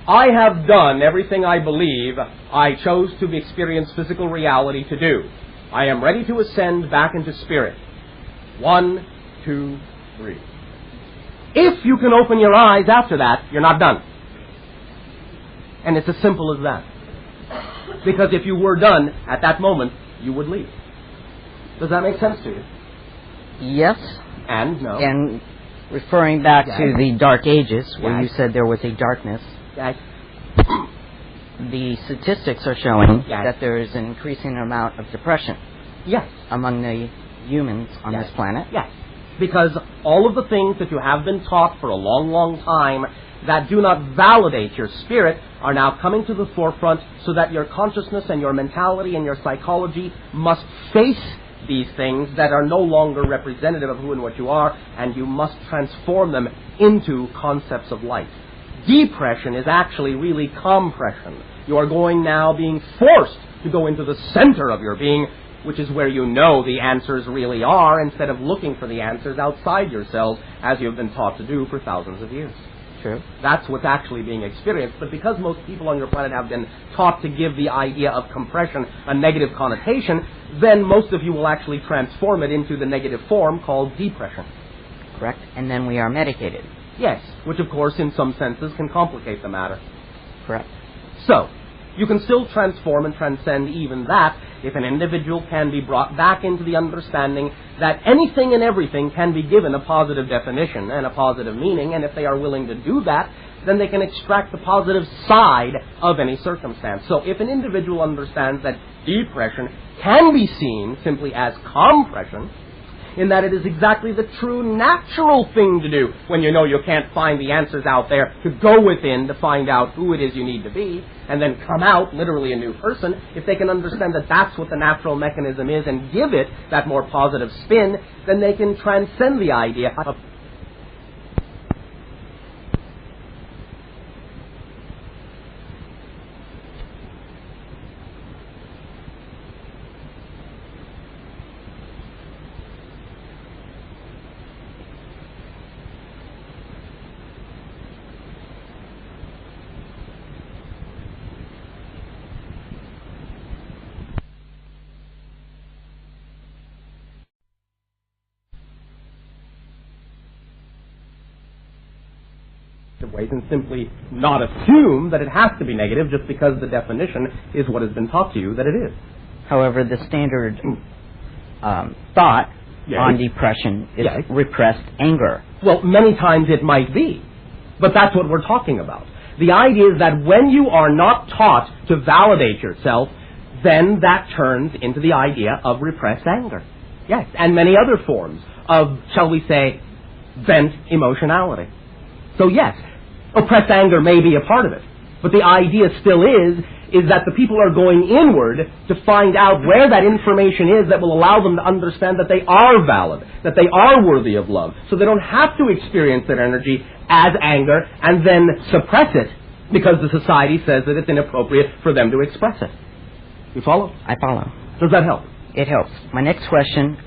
I have done everything I believe I chose to experience physical reality to do. I am ready to ascend back into spirit. 1, 2, 3. If you can open your eyes after that, you're not done. And it's as simple as that. Because if you were done at that moment, you would leave. Does that make sense to you? Yes. And no. And referring back Yes. to the Dark Ages, where Yes. you said there was a darkness, Yes. the statistics are showing Yes. that there is an increasing amount of depression Yes. among the humans on Yes. this planet. Yes. Because all of the things that you have been taught for a long, long time that do not validate your spirit are now coming to the forefront, so that your consciousness and your mentality and your psychology must face these things that are no longer representative of who and what you are, and you must transform them into concepts of light. Depression is actually really compression. You are going now being forced to go into the center of your being which is where you know the answers really are, instead of looking for the answers outside yourselves, as you've been taught to do for thousands of years. True. That's what's actually being experienced. But because most people on your planet have been taught to give the idea of compression a negative connotation, then most of you will actually transform it into the negative form called depression. Correct. And then we are medicated. Yes, which of course in some senses can complicate the matter. Correct. So, you can still transform and transcend even that if an individual can be brought back into the understanding that anything and everything can be given a positive definition and a positive meaning, and if they are willing to do that, then they can extract the positive side of any circumstance. So if an individual understands that depression can be seen simply as compression, in that it is exactly the true natural thing to do when you know you can't find the answers out there, to go within to find out who it is you need to be, and then come out literally a new person. If they can understand that that's what the natural mechanism is and give it that more positive spin, then they can transcend the idea of ways and simply not assume that it has to be negative just because the definition is what has been taught to you that it is. However, the standard thought Yes. on depression is Yes. repressed anger. Well, many times it might be, but that's what we're talking about. The idea is that when you are not taught to validate yourself, then that turns into the idea of repressed anger. Yes, and many other forms of, shall we say, vent emotionality. So yes, oppressed anger may be a part of it, but the idea still is that the people are going inward to find out where that information is that will allow them to understand that they are valid, that they are worthy of love, so they don't have to experience that energy as anger and then suppress it because the society says that it's inappropriate for them to express it. You follow? I follow. Does that help? It helps. My next question,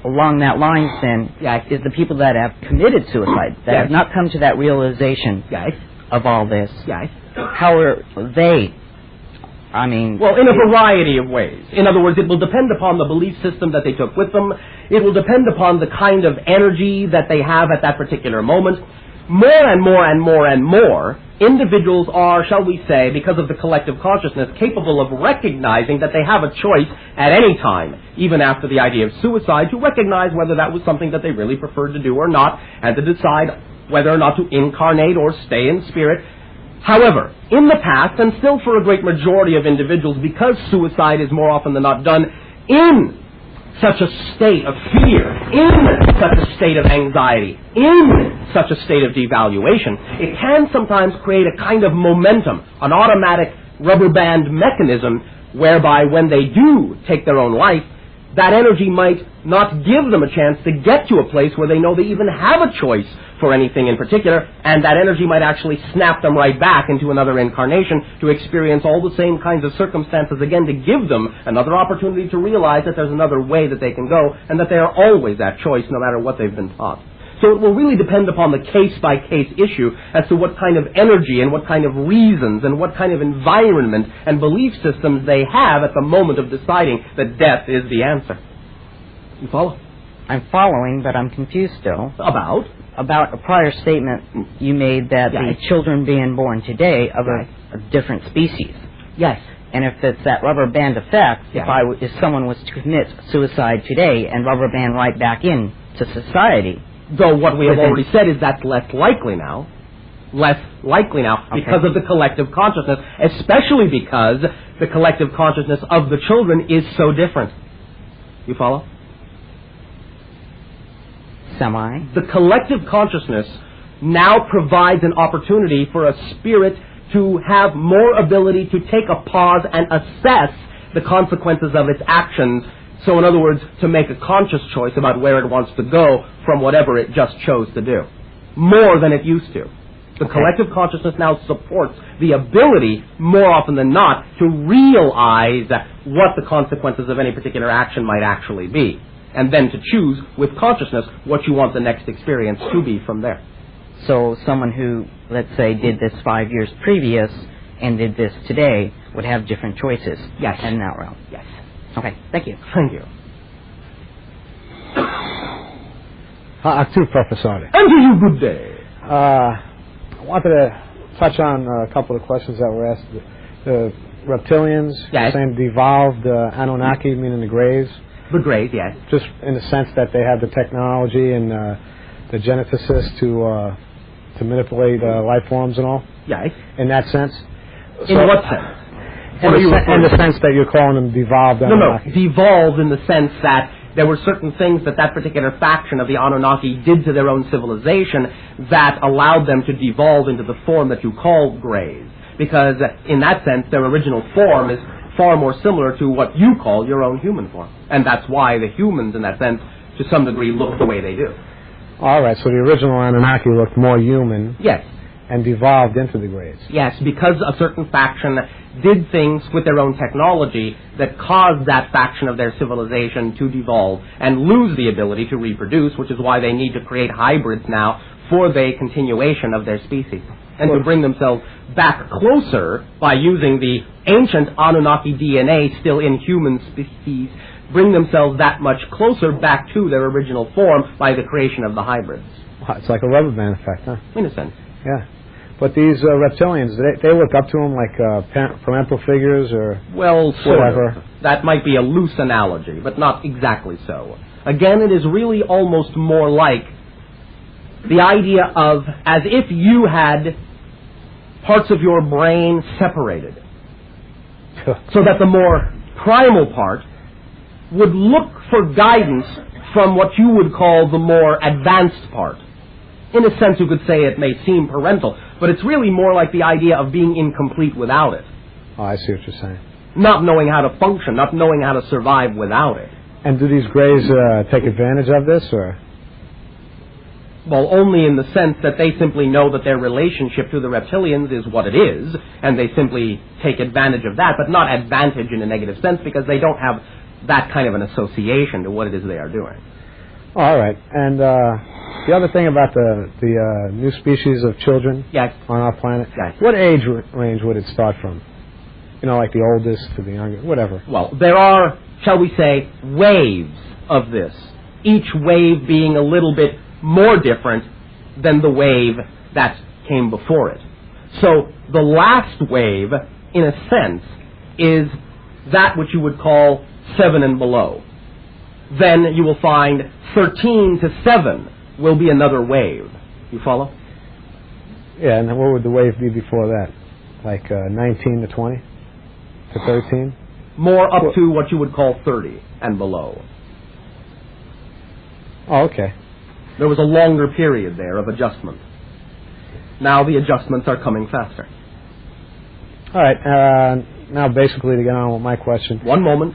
along that line, then, is the people that have committed suicide, that have not come to that realization of all this, how are they? I mean... Well, in a variety of ways. In other words, it will depend upon the belief system that they took with them. It will depend upon the kind of energy that they have at that particular moment. More and more and more and more, individuals are, shall we say, because of the collective consciousness, capable of recognizing that they have a choice at any time, even after the idea of suicide, to recognize whether that was something that they really preferred to do or not, and to decide whether or not to incarnate or stay in spirit. However, in the past, and still for a great majority of individuals, because suicide is more often than not done in such a state of fear, in such a state of anxiety, in such a state of devaluation, it can sometimes create a kind of momentum, an automatic rubber band mechanism, whereby when they do take their own life, that energy might not give them a chance to get to a place where they know they even have a choice for anything in particular, and that energy might actually snap them right back into another incarnation to experience all the same kinds of circumstances again, to give them another opportunity to realize that there's another way that they can go, and that they are always that choice no matter what they've been taught. So it will really depend upon the case-by-case issue as to what kind of energy and what kind of reasons and what kind of environment and belief systems they have at the moment of deciding that death is the answer. You follow? I'm following, but I'm confused still. About a prior statement you made that the children being born today of a different species. Yes. And if it's that rubber band effect, if someone was to commit suicide today and rubber band right back in to society... Though what we have already said is that's less likely now. Because of the collective consciousness, especially because the collective consciousness of the children is so different. You follow? Semi. The collective consciousness now provides an opportunity for a spirit to have more ability to take a pause and assess the consequences of its actions. So in other words, to make a conscious choice about where it wants to go from whatever it just chose to do. More than it used to. The collective consciousness now supports the ability, more often than not, to realize what the consequences of any particular action might actually be, and then to choose with consciousness what you want the next experience to be from there. So someone who, let's say, did this 5 years previous and did this today would have different choices. Yes. In that realm. Yes. Okay, thank you. Thank you. Actu, Professor. And to you, good day. I wanted to touch on a couple of questions that were asked. The reptilians, Yes. saying devolved Anunnaki, meaning the Greys, The Greys, yes. just in the sense that they have the technology and the geneticist to manipulate life forms and all, Yes. in that sense. In what sense? What are you in referring the to? sense that you're calling them devolved No, Anunnaki. devolved in the sense that there were certain things that that particular faction of the Anunnaki did to their own civilization that allowed them to devolve into the form that you call Greys. Because in that sense, their original form is far more similar to what you call your own human form. And that's why the humans, in that sense, to some degree, look the way they do. All right, so the original Anunnaki looked more human Yes. and devolved into the Greys. Yes, because a certain faction did things with their own technology that caused that faction of their civilization to devolve and lose the ability to reproduce, which is why they need to create hybrids now for the continuation of their species. And to bring themselves back closer by using the ancient Anunnaki DNA still in human species, bring themselves that much closer back to their original form by the creation of the hybrids. Wow, it's like a rubber band effect, huh? In a sense. Yeah. But these reptilians, they look up to them like parental figures or Well, sort whatever. of. That might be a loose analogy, but not exactly so. Again, it is really almost more like the idea of as if you had parts of your brain separated, so that the more primal part would look for guidance from what you would call the more advanced part. In a sense, you could say it may seem parental, but it's really more like the idea of being incomplete without it. Oh, I see what you're saying. Not knowing how to function, not knowing how to survive without it. And do these Greys take advantage of this, or? Well, only in the sense that they simply know that their relationship to the reptilians is what it is, and they simply take advantage of that, but not advantage in a negative sense, because they don't have that kind of an association to what it is they are doing. Oh, all right. And the other thing about the new species of children Yes. on our planet, Yes. what age range would it start from? You know, like the oldest to the youngest, whatever. Well, there are, shall we say, waves of this, each wave being a little bit more different than the wave that came before it. So the last wave, in a sense, is that which you would call 7 and below. Then you will find 13 to 7 will be another wave. You follow? Yeah, and what would the wave be before that? Like 19 to 20 to 13? More up to what you would call 30 and below. Oh, okay. There was a longer period there of adjustment. Now the adjustments are coming faster. All right. Now, basically, to get on with my question. One moment.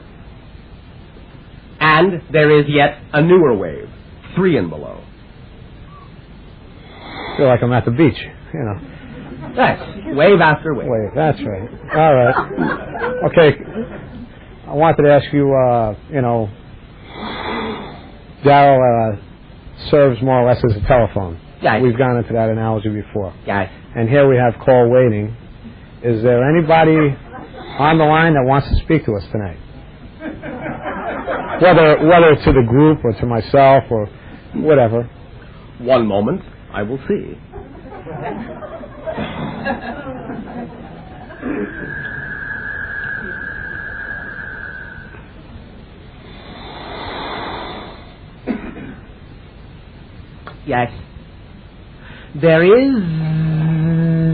And there is yet a newer wave, 3 and below. I feel like I'm at the beach, you know. Yes, wave after wave. Wait, that's right. All right. Okay. I wanted to ask you, you know, Darryl serves more or less as a telephone. Yes. We've gone into that analogy before. Yes. And here we have call waiting. Is there anybody on the line that wants to speak to us tonight? Whether to the group or to myself or whatever. One moment, I will see. Yes. There is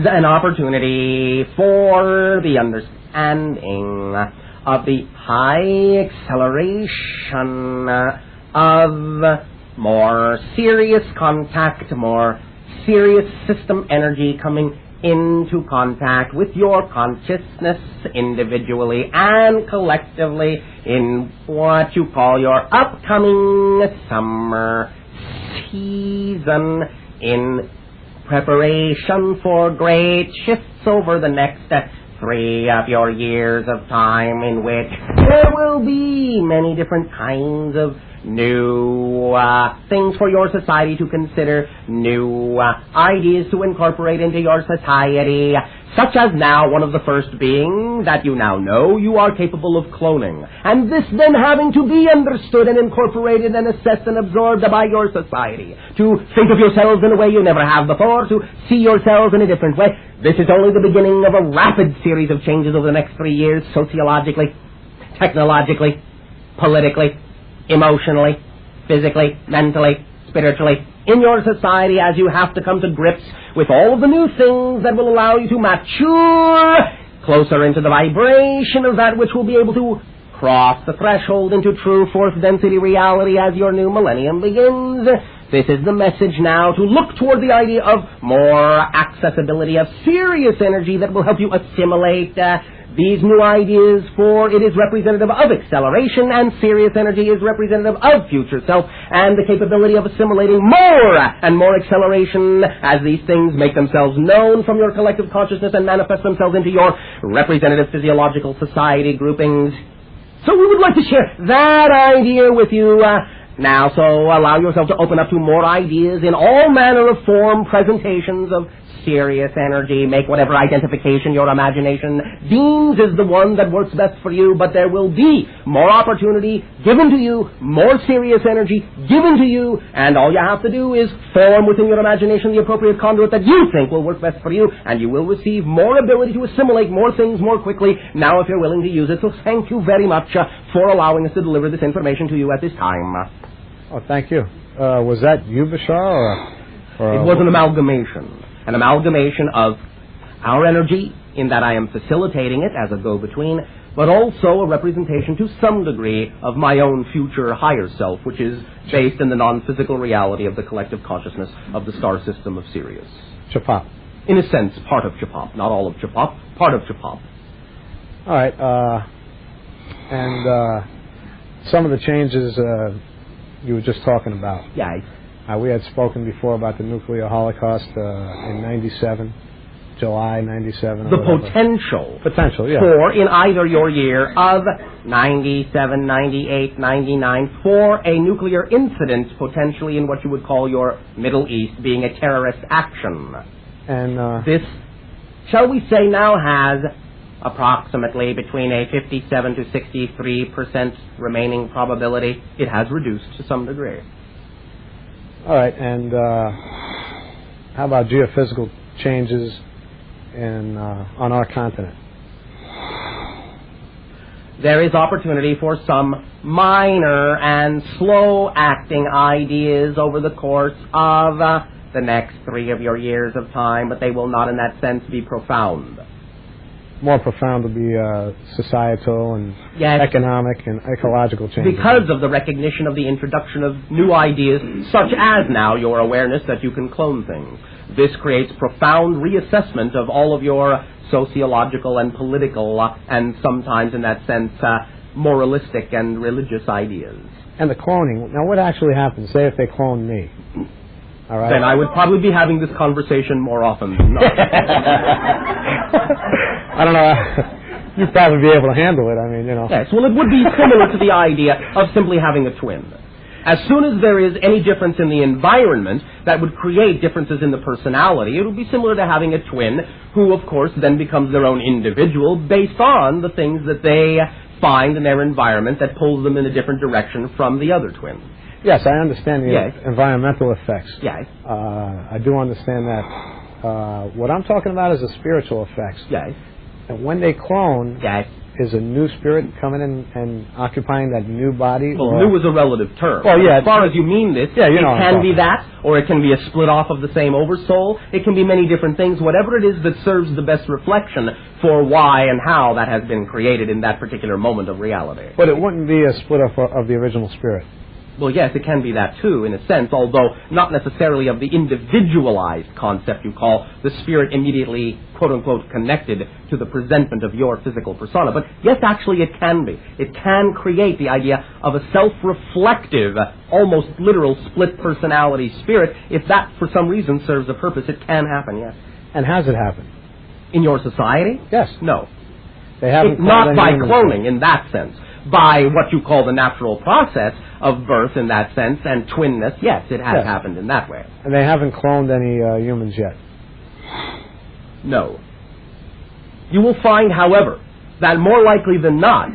an opportunity for the understanding of the high acceleration of more serious contact, more serious system energy coming into contact with your consciousness individually and collectively in what you call your upcoming summer season in preparation for great shifts over the next 3 of your years of time, in which there will be many different kinds of new things for your society to consider, new ideas to incorporate into your society, such as now one of the first being that you now know you are capable of cloning, and this then having to be understood and incorporated and assessed and absorbed by your society, to think of yourselves in a way you never have before, to see yourselves in a different way. This is only the beginning of a rapid series of changes over the next 3 years, sociologically, technologically, politically, emotionally, physically, mentally, spiritually, in your society, as you have to come to grips with all of the new things that will allow you to mature closer into the vibration of that which will be able to cross the threshold into true fourth density reality as your new millennium begins. This is the message now to look toward the idea of more accessibility of serious energy that will help you assimilate these new ideas, for it is representative of acceleration, and serious energy is representative of future self, and the capability of assimilating more and more acceleration as these things make themselves known from your collective consciousness and manifest themselves into your representative physiological society groupings. So we would like to share that idea with you now, so allow yourself to open up to more ideas in all manner of form, presentations of serious energy. Make whatever identification your imagination deems is the one that works best for you, but there will be more opportunity given to you, more serious energy given to you, and all you have to do is form within your imagination the appropriate conduit that you think will work best for you, and you will receive more ability to assimilate more things more quickly now if you're willing to use it. So thank you very much for allowing us to deliver this information to you at this time. Oh, thank you. Was that you, Bashar, or it was an amalgamation. An amalgamation of our energy, in that I am facilitating it as a go-between, but also a representation to some degree of my own future higher self, which is based in the non-physical reality of the collective consciousness of the star system of Sirius. Chapap? In a sense, part of Chapap. Not all of Chapap, part of Chapap. All right. And some of the changes you were just talking about. Yeah. We had spoken before about the nuclear holocaust in 97, July 97. The potential yeah. For, in either your year of 97, 98, 99, for a nuclear incident potentially in what you would call your Middle East being a terrorist action. And this, shall we say, now has approximately between a 57 to 63% remaining probability. It has reduced to some degree. All right, and how about geophysical changes on our continent? There is opportunity for some minor and slow-acting ideas over the course of the next 3 of your years of time, but they will not in that sense be profound. More profound will be societal and economic and ecological changes. Because of the recognition of the introduction of new ideas, such as now your awareness that you can clone things. This creates profound reassessment of all of your sociological and political and sometimes, in that sense, moralistic and religious ideas. And the cloning. Now, what actually happens? Say if they clone me. All right. Then I would probably be having this conversation more often than not. I don't know. You'd probably be able to handle it. I mean, you know. Yes, well, it would be similar to the idea of simply having a twin. As soon as there is any difference in the environment that would create differences in the personality, it would be similar to having a twin who, of course, then becomes their own individual based on the things that they find in their environment that pulls them in a different direction from the other twin. Yes, I understand the environmental effects. Yes. I do understand that. What I'm talking about is the spiritual effects. Yes. And when they clone, is a new spirit coming in and occupying that new body? Well, new is a relative term. Well, yeah. As far as you mean this, it can be that, or it can be a split off of the same oversoul. It can be many different things, whatever it is that serves the best reflection for why and how that has been created in that particular moment of reality. But it wouldn't be a split off of the original spirit. Well, yes, it can be that too, in a sense, although not necessarily of the individualized concept you call the spirit immediately, quote-unquote, connected to the presentment of your physical persona. But yes, actually it can be. It can create the idea of a self-reflective, almost literal split personality spirit. If that, for some reason, serves a purpose, it can happen, yes. And has it happened? In your society? Yes. No. They haven't. Not by cloning, in that sense. By what you call the natural process of birth in that sense, and twinness, yes, it has happened in that way. And they haven't cloned any humans yet? No. You will find, however, that more likely than not,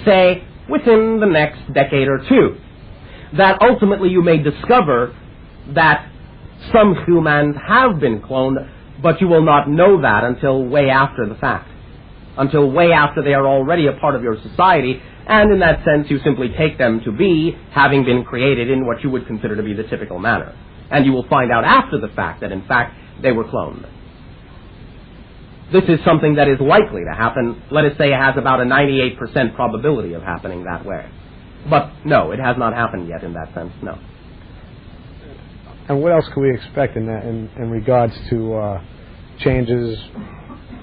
say, within the next decade or two, that ultimately you may discover that some humans have been cloned, but you will not know that until way after the fact. Until way after they are already a part of your society, and in that sense you simply take them to be, having been created in what you would consider to be the typical manner. And you will find out after the fact that in fact they were cloned. This is something that is likely to happen. Let us say it has about a 98% probability of happening that way. But no, it has not happened yet in that sense, no. And what else can we expect in that, in regards to changes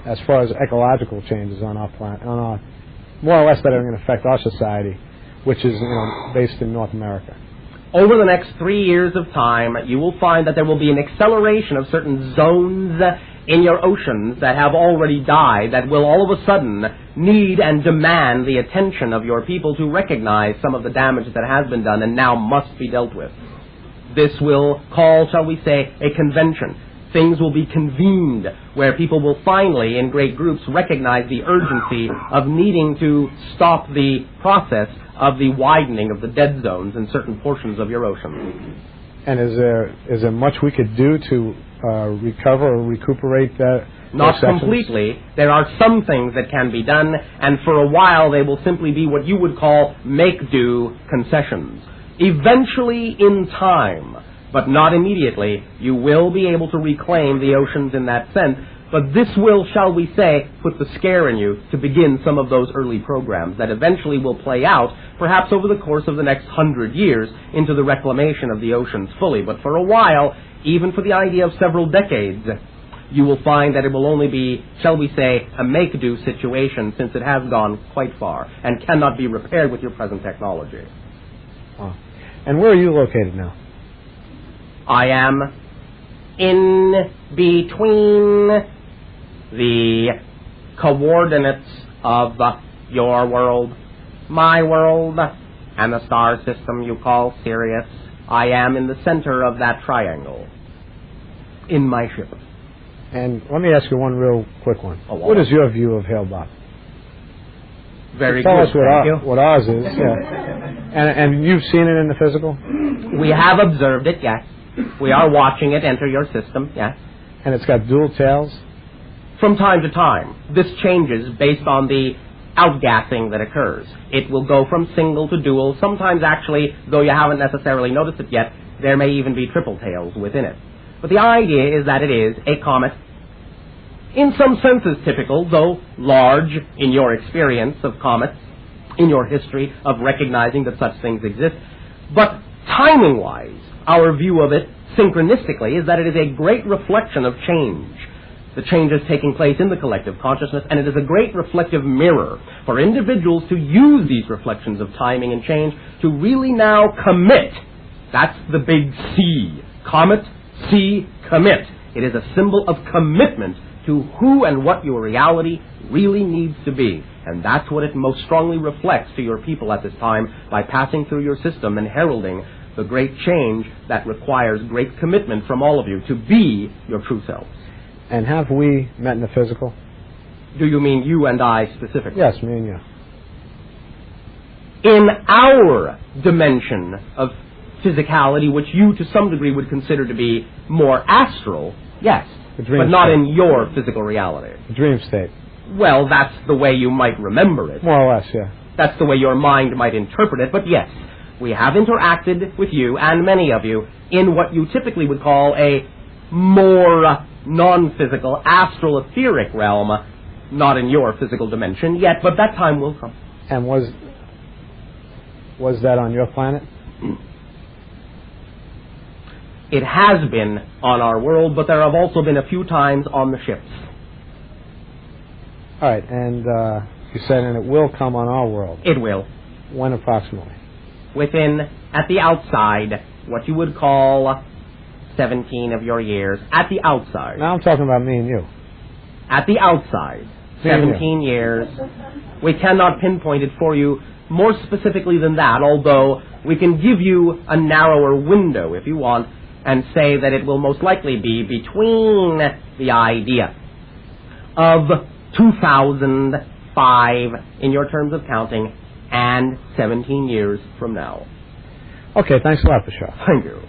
as far as ecological changes on our planet, more or less that are going to affect our society, which is based in North America? Over the next 3 years of time, you will find that there will be an acceleration of certain zones in your oceans that have already died that will all of a sudden need and demand the attention of your people to recognize some of the damage that has been done and now must be dealt with. This will call, shall we say, a convention. Things will be convened where people will finally, in great groups, recognize the urgency of needing to stop the process of the widening of the dead zones in certain portions of your ocean. And is there much we could do to recover or recuperate that? Not completely. There are some things that can be done, and for a while they will simply be what you would call make-do concessions. Eventually, in time, but not immediately, you will be able to reclaim the oceans in that sense, but this will, shall we say, put the scare in you to begin some of those early programs that eventually will play out, perhaps over the course of the next 100 years, into the reclamation of the oceans fully. But for a while, even for the idea of several decades, you will find that it will only be, shall we say, a make-do situation, since it has gone quite far and cannot be repaired with your present technology. Wow. And where are you located now? I am in between the coordinates of your world, my world, and the star system you call Sirius. I am in the center of that triangle, in my ship. And let me ask you one real quick one. Oh, what is your view of Hale-Bopp? Very Tell good. us what ours is. And you've seen it in the physical? We have observed it, yes. We are watching it enter your system, yes. And it's got dual tails? From time to time. This changes based on the outgassing that occurs. It will go from single to dual. Sometimes actually, though you haven't necessarily noticed it yet, there may even be triple tails within it. But the idea is that it is a comet, in some senses typical, though large in your experience of comets, in your history of recognizing that such things exist. But timing-wise, our view of it, synchronistically, is that it is a great reflection of change. The change is taking place in the collective consciousness, and it is a great reflective mirror for individuals to use these reflections of timing and change to really now commit. That's the big C. Comet, C, commit. It is a symbol of commitment to who and what your reality really needs to be. And that's what it most strongly reflects to your people at this time by passing through your system and heralding the great change that requires great commitment from all of you to be your true selves. And have we met in the physical? Do you mean you and I specifically? Yes, me and you. In our dimension of physicality, which you to some degree would consider to be more astral, yes, but not in your physical reality. The dream state. Well, that's the way you might remember it. More or less, yeah. That's the way your mind might interpret it, but yes, we have interacted with you and many of you in what you typically would call a more non-physical, astral, etheric realm, not in your physical dimension yet, but that time will come. And was that on your planet? It has been on our world, but there have also been a few times on the ships. All right, and you said, and it will come on our world. It will. When approximately? Within, at the outside, what you would call 17 of your years. At the outside. Now I'm talking about me and you. At the outside. Me and you. 17 years. We cannot pinpoint it for you more specifically than that, although we can give you a narrower window, if you want, and say that it will most likely be between the idea of 2005 in your terms of counting and 17 years from now. Okay, thanks a lot, Bashar. Thank you.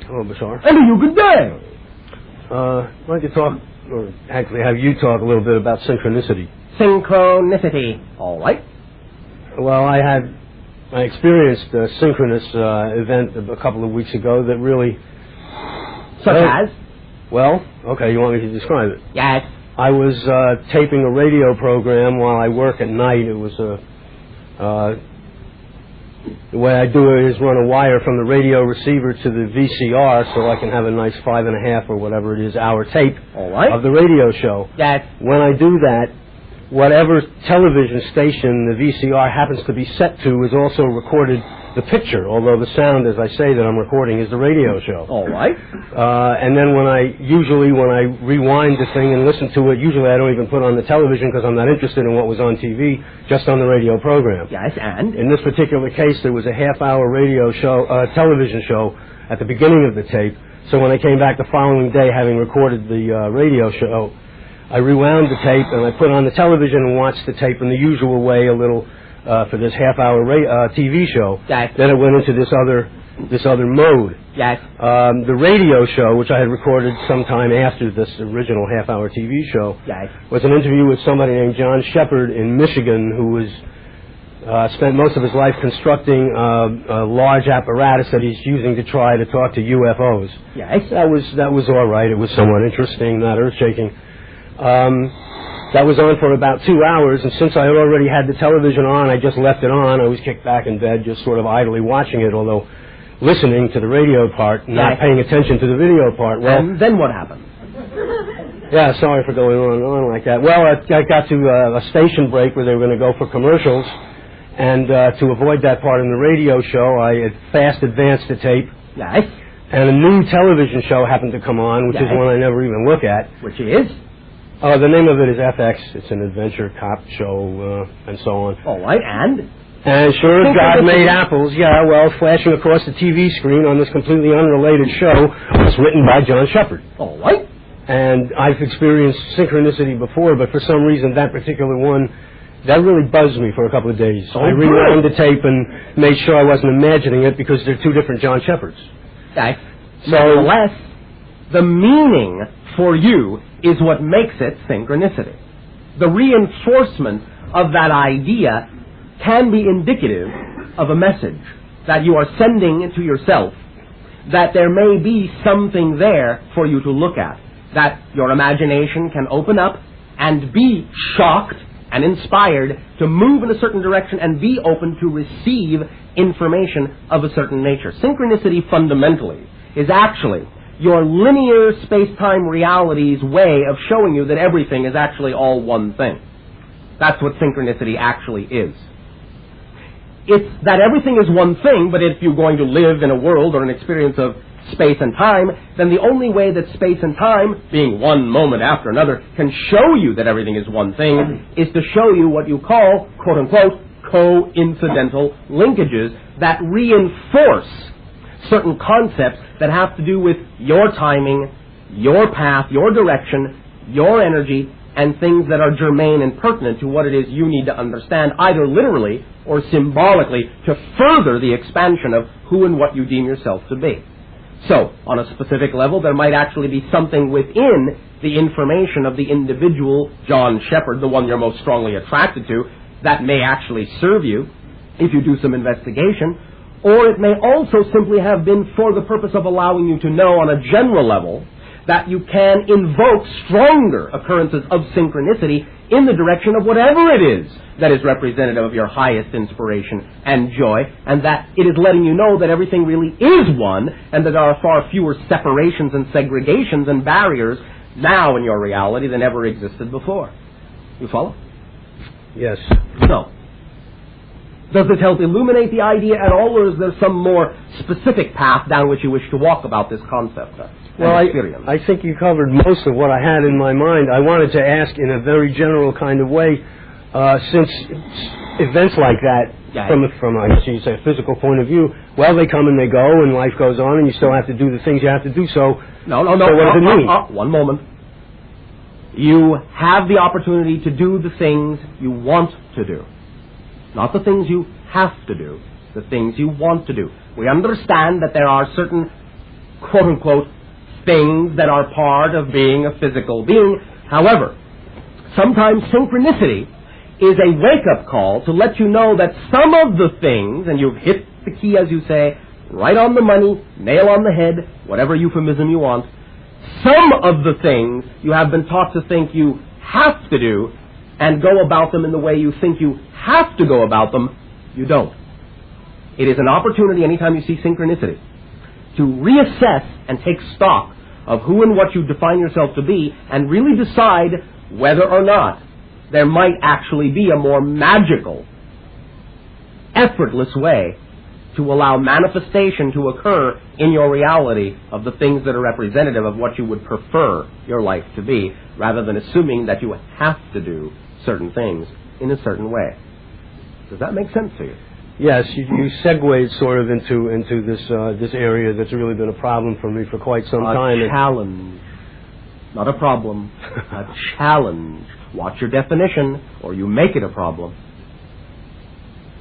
Hello, Bashar. And to you, good day. Why don't you talk, or actually have you talk a little bit about synchronicity? Synchronicity. All right. Well, I experienced a synchronous event a couple of weeks ago that really... Such as? Well, okay, you want me to describe it? Yes. I was taping a radio program while I work at night. It was the way I do it is run a wire from the radio receiver to the VCR so I can have a nice 5.5 or whatever it is hour tape of the radio show. Yes. When I do that, whatever television station the VCR happens to be set to is also recorded the picture, although the sound, as I say, that I'm recording is the radio show. All right. And then when I rewind the thing and listen to it, usually I don't even put on the television because I'm not interested in what was on TV, just on the radio program. Yes, and? In this particular case, there was a half-hour radio show, television show at the beginning of the tape. So when I came back the following day, having recorded the radio show, I rewound the tape and I put on the television and watched the tape in the usual way, a little for this half-hour TV show. Yes. Then it went into this other mode. Yes. The radio show, which I had recorded sometime after this original half-hour TV show, Yes. was an interview with somebody named John Shepard in Michigan, who was spent most of his life constructing a large apparatus that he's using to try to talk to UFOs. Yes. That was all right. It was somewhat interesting, not earth-shaking. That was on for about 2 hours, and since I had already had the television on, I just left it on. I was kicked back in bed, just sort of idly watching it, although listening to the radio part, not paying attention to the video part. Well, and then what happened? Yeah, sorry for going on like that. Well, I got to a station break where they were going to go for commercials, and to avoid that part in the radio show, I had fast advanced the tape. Yes. And a new television show happened to come on, which is one I never even look at. Which is? The name of it is FX. It's an adventure cop show, and so on. All right, and? And sure as God made apples, yeah, well, flashing across the TV screen on this completely unrelated show was written by John Shepard. All right. And I've experienced synchronicity before, but for some reason that particular one, that really buzzed me for a couple of days. Oh, I rewound the tape and made sure I wasn't imagining it because they're two different John Shepards. Okay. Nevertheless, the meaning for you is what makes it synchronicity. The reinforcement of that idea can be indicative of a message that you are sending to yourself, that there may be something there for you to look at, that your imagination can open up and be shocked and inspired to move in a certain direction and be open to receive information of a certain nature. Synchronicity fundamentally is actually your linear space-time reality's way of showing you that everything is actually all one thing. That's what synchronicity actually is. It's that everything is one thing, but if you're going to live in a world or an experience of space and time, then the only way that space and time, being one moment after another, can show you that everything is one thing is to show you what you call, quote-unquote, coincidental linkages that reinforce certain concepts that have to do with your timing, your path, your direction, your energy, and things that are germane and pertinent to what it is you need to understand, either literally or symbolically, to further the expansion of who and what you deem yourself to be. So, on a specific level, there might actually be something within the information of the individual John Shepard, the one you're most strongly attracted to, that may actually serve you if you do some investigation, or it may also simply have been for the purpose of allowing you to know on a general level that you can invoke stronger occurrences of synchronicity in the direction of whatever it is that is representative of your highest inspiration and joy, and that it is letting you know that everything really is one, and that there are far fewer separations and segregations and barriers now in your reality than ever existed before. You follow? Yes. So, does this help illuminate the idea at all, or is there some more specific path down which you wish to walk about this concept? Well, I think you covered most of what I had in my mind. I wanted to ask in a very general kind of way, since events like that, from I guess you'd say a physical point of view, well, they come and they go, and life goes on, and you still have to do the things you have to do. So, no. So what does it mean? One moment. You have the opportunity to do the things you want to do. Not the things you have to do, the things you want to do. We understand that there are certain, quote-unquote, things that are part of being a physical being. However, sometimes synchronicity is a wake-up call to let you know that some of the things, and you've hit the key, as you say, right on the money, nail on the head, whatever euphemism you want, some of the things you have been taught to think you have to do and go about them in the way you think you have to go about them, you don't. It is an opportunity anytime you see synchronicity to reassess and take stock of who and what you define yourself to be and really decide whether or not there might actually be a more magical, effortless way to allow manifestation to occur in your reality of the things that are representative of what you would prefer your life to be, rather than assuming that you have to do certain things in a certain way. Does that make sense to you? Yes, you segued sort of into this area that's really been a problem for me for quite some time. A challenge, not a problem. A challenge. Watch your definition, or you make it a problem.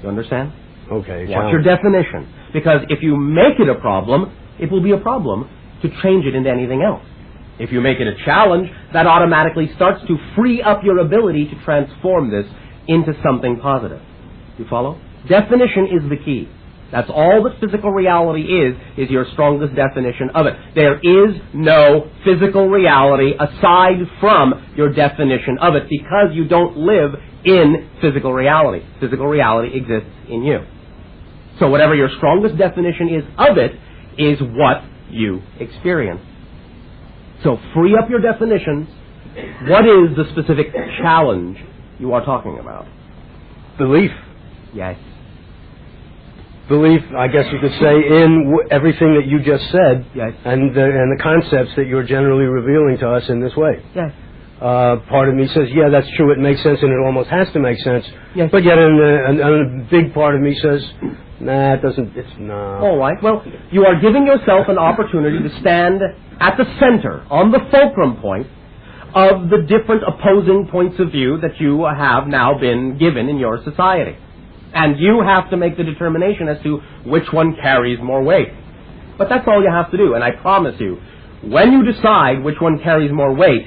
You understand? Okay. Watch your definition, because if you make it a problem, it will be a problem to change it into anything else. If you make it a challenge, that automatically starts to free up your ability to transform this into something positive. You follow? Definition is the key. That's all that physical reality is your strongest definition of it. There is no physical reality aside from your definition of it, because you don't live in physical reality. Physical reality exists in you. So whatever your strongest definition is of it is what you experience. So free up your definitions. What is the specific challenge you are talking about? Belief. Yes. Belief, I guess you could say, in everything that you just said, yes, and the concepts that you're generally revealing to us in this way. Yes. Part of me says, yeah, that's true, it makes sense, and it almost has to make sense. Yes. But yet a big part of me says, nah, it doesn't, it's no. All right, well, you are giving yourself an opportunity to stand at the center, on the fulcrum point, of the different opposing points of view that you have now been given in your society. And you have to make the determination as to which one carries more weight. But that's all you have to do, and I promise you, when you decide which one carries more weight,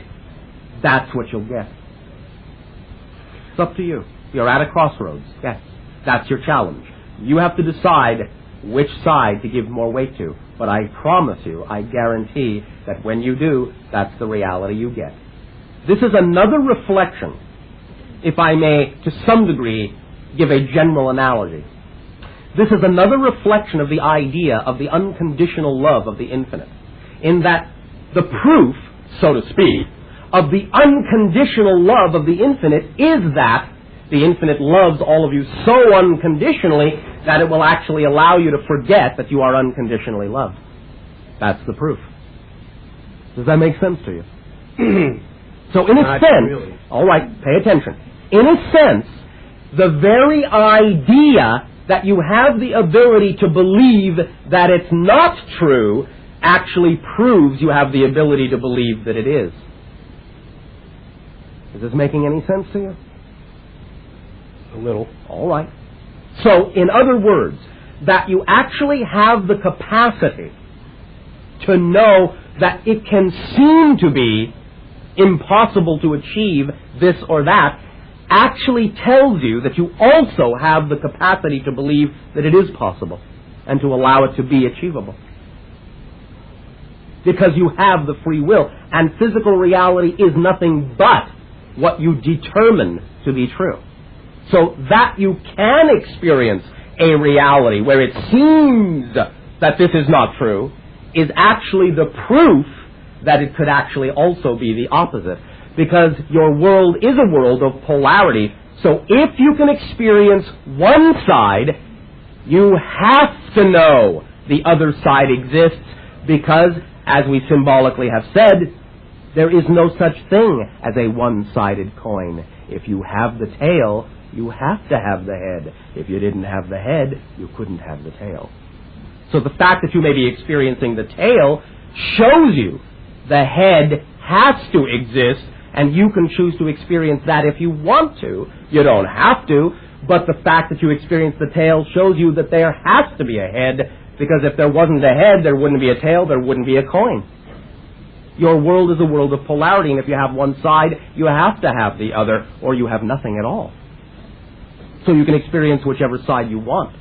that's what you'll get. It's up to you. You're at a crossroads. Yes, that's your challenge. You have to decide which side to give more weight to. But I promise you, I guarantee that when you do, that's the reality you get. This is another reflection, if I may, to some degree, give a general analogy. This is another reflection of the idea of the unconditional love of the infinite, in that the proof, so to speak, of the unconditional love of the infinite is that the infinite loves all of you so unconditionally that it will actually allow you to forget that you are unconditionally loved. That's the proof. Does that make sense to you? So in a sense, really. All right, pay attention. In a sense, the very idea that you have the ability to believe that it's not true actually proves you have the ability to believe that it is. Is this making any sense to you? A little. All right. So, in other words, that you actually have the capacity to know that it can seem to be impossible to achieve this or that actually tells you that you also have the capacity to believe that it is possible and to allow it to be achievable. because you have the free will. And physical reality is nothing but what you determine to be true. So that you can experience a reality where it seems that this is not true is actually the proof that it could actually also be the opposite. Because your world is a world of polarity. So if you can experience one side, you have to know the other side exists, because, as we symbolically have said, there is no such thing as a one-sided coin. If you have the tail, you have to have the head. If you didn't have the head, you couldn't have the tail. So the fact that you may be experiencing the tail shows you the head has to exist, and you can choose to experience that if you want to. You don't have to, but the fact that you experience the tail shows you that there has to be a head, because if there wasn't a head, there wouldn't be a tail, there wouldn't be a coin. Your world is a world of polarity, and if you have one side, you have to have the other, or you have nothing at all. So you can experience whichever side you want,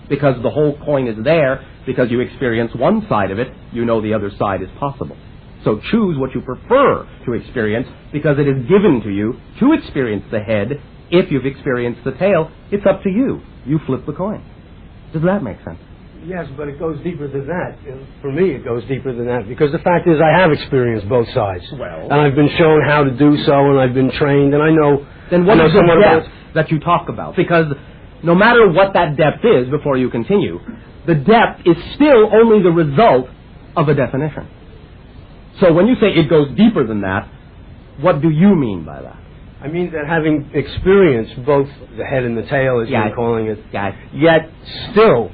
because the whole coin is there. Because you experience one side of it, you know the other side is possible. So choose what you prefer to experience, because it is given to you to experience the head. If you've experienced the tail, it's up to you. You flip the coin. Does that make sense? Yes, but it goes deeper than that. And for me, it goes deeper than that, because the fact is I have experienced both sides. Well, and I've been shown how to do so, and I've been trained, and I know... Then what is the depth that you talk about? Because no matter what that depth is, before you continue, the depth is still only the result of a definition. So when you say it goes deeper than that, what do you mean by that? I mean that having experienced both the head and the tail, as you're calling it, yet still,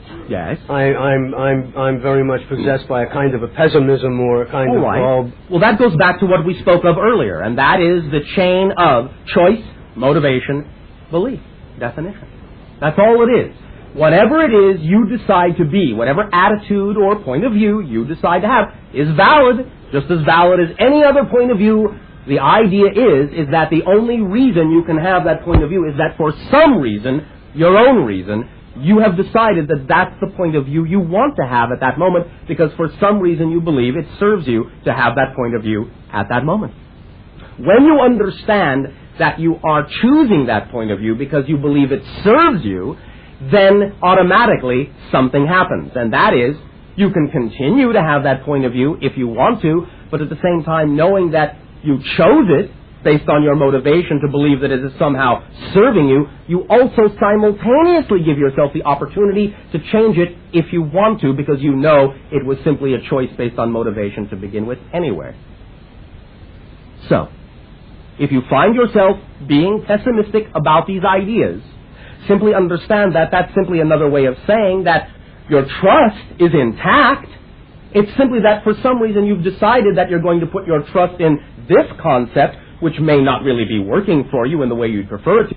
I'm very much possessed by a kind of a pessimism or a kind of... Well, that goes back to what we spoke of earlier, and that is the chain of choice, motivation, belief, definition. That's all it is. Whatever it is you decide to be, whatever attitude or point of view you decide to have, is valid, just as valid as any other point of view. The idea is that the only reason you can have that point of view is that for some reason, your own reason, you have decided that that's the point of view you want to have at that moment, because for some reason you believe it serves you to have that point of view at that moment. When you understand that you are choosing that point of view because you believe it serves you, then automatically something happens. And that is, you can continue to have that point of view if you want to, but at the same time knowing that you chose it based on your motivation to believe that it is somehow serving you, you also simultaneously give yourself the opportunity to change it if you want to, because you know it was simply a choice based on motivation to begin with anyway. So, if you find yourself being pessimistic about these ideas, simply understand that that's simply another way of saying that your trust is intact. It's simply that for some reason you've decided that you're going to put your trust in this concept, which may not really be working for you in the way you'd prefer it to.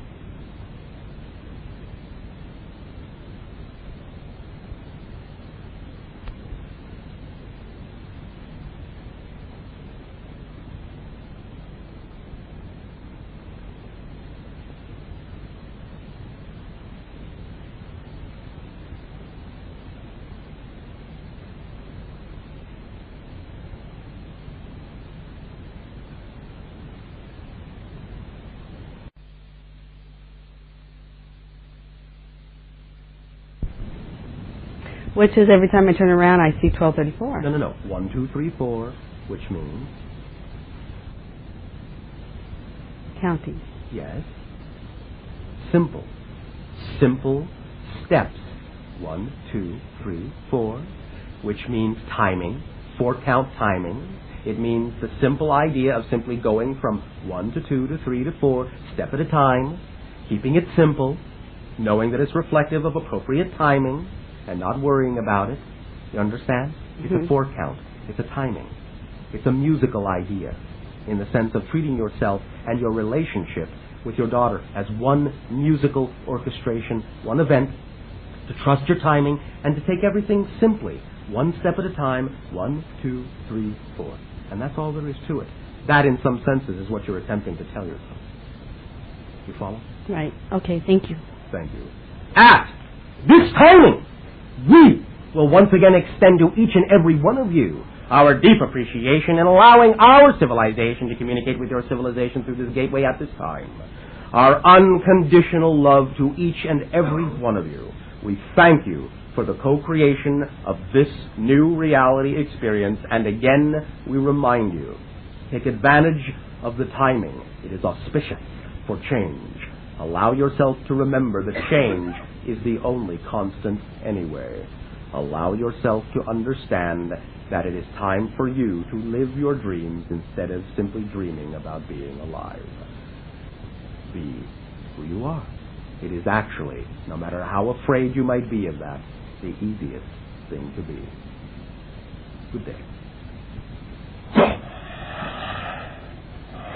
Which is every time I turn around, I see 1234. No. 1, 2, 3, 4, which means? Counting. Yes. Simple. Simple steps. 1, 2, 3, 4, which means timing, 4-count timing. It means the simple idea of simply going from 1 to 2 to 3 to 4, step at a time, keeping it simple, knowing that it's reflective of appropriate timing, and not worrying about it. You understand? It's a 4-count. It's a timing. It's a musical idea in the sense of treating yourself and your relationship with your daughter as one musical orchestration, one event, to trust your timing and to take everything simply, one step at a time, 1, 2, 3, 4. And that's all there is to it. That, in some senses, is what you're attempting to tell yourself. You follow? Right. Okay, thank you. Thank you. At this timing, we will once again extend to each and every one of you our deep appreciation in allowing our civilization to communicate with your civilization through this gateway at this time, our unconditional love to each and every one of you. We thank you for the co-creation of this new reality experience, and again we remind you, take advantage of the timing. It is auspicious for change. Allow yourself to remember that change is the only constant anyway. Allow yourself to understand that it is time for you to live your dreams instead of simply dreaming about being alive. Be who you are. It is actually, no matter how afraid you might be of that, the easiest thing to be. Good day.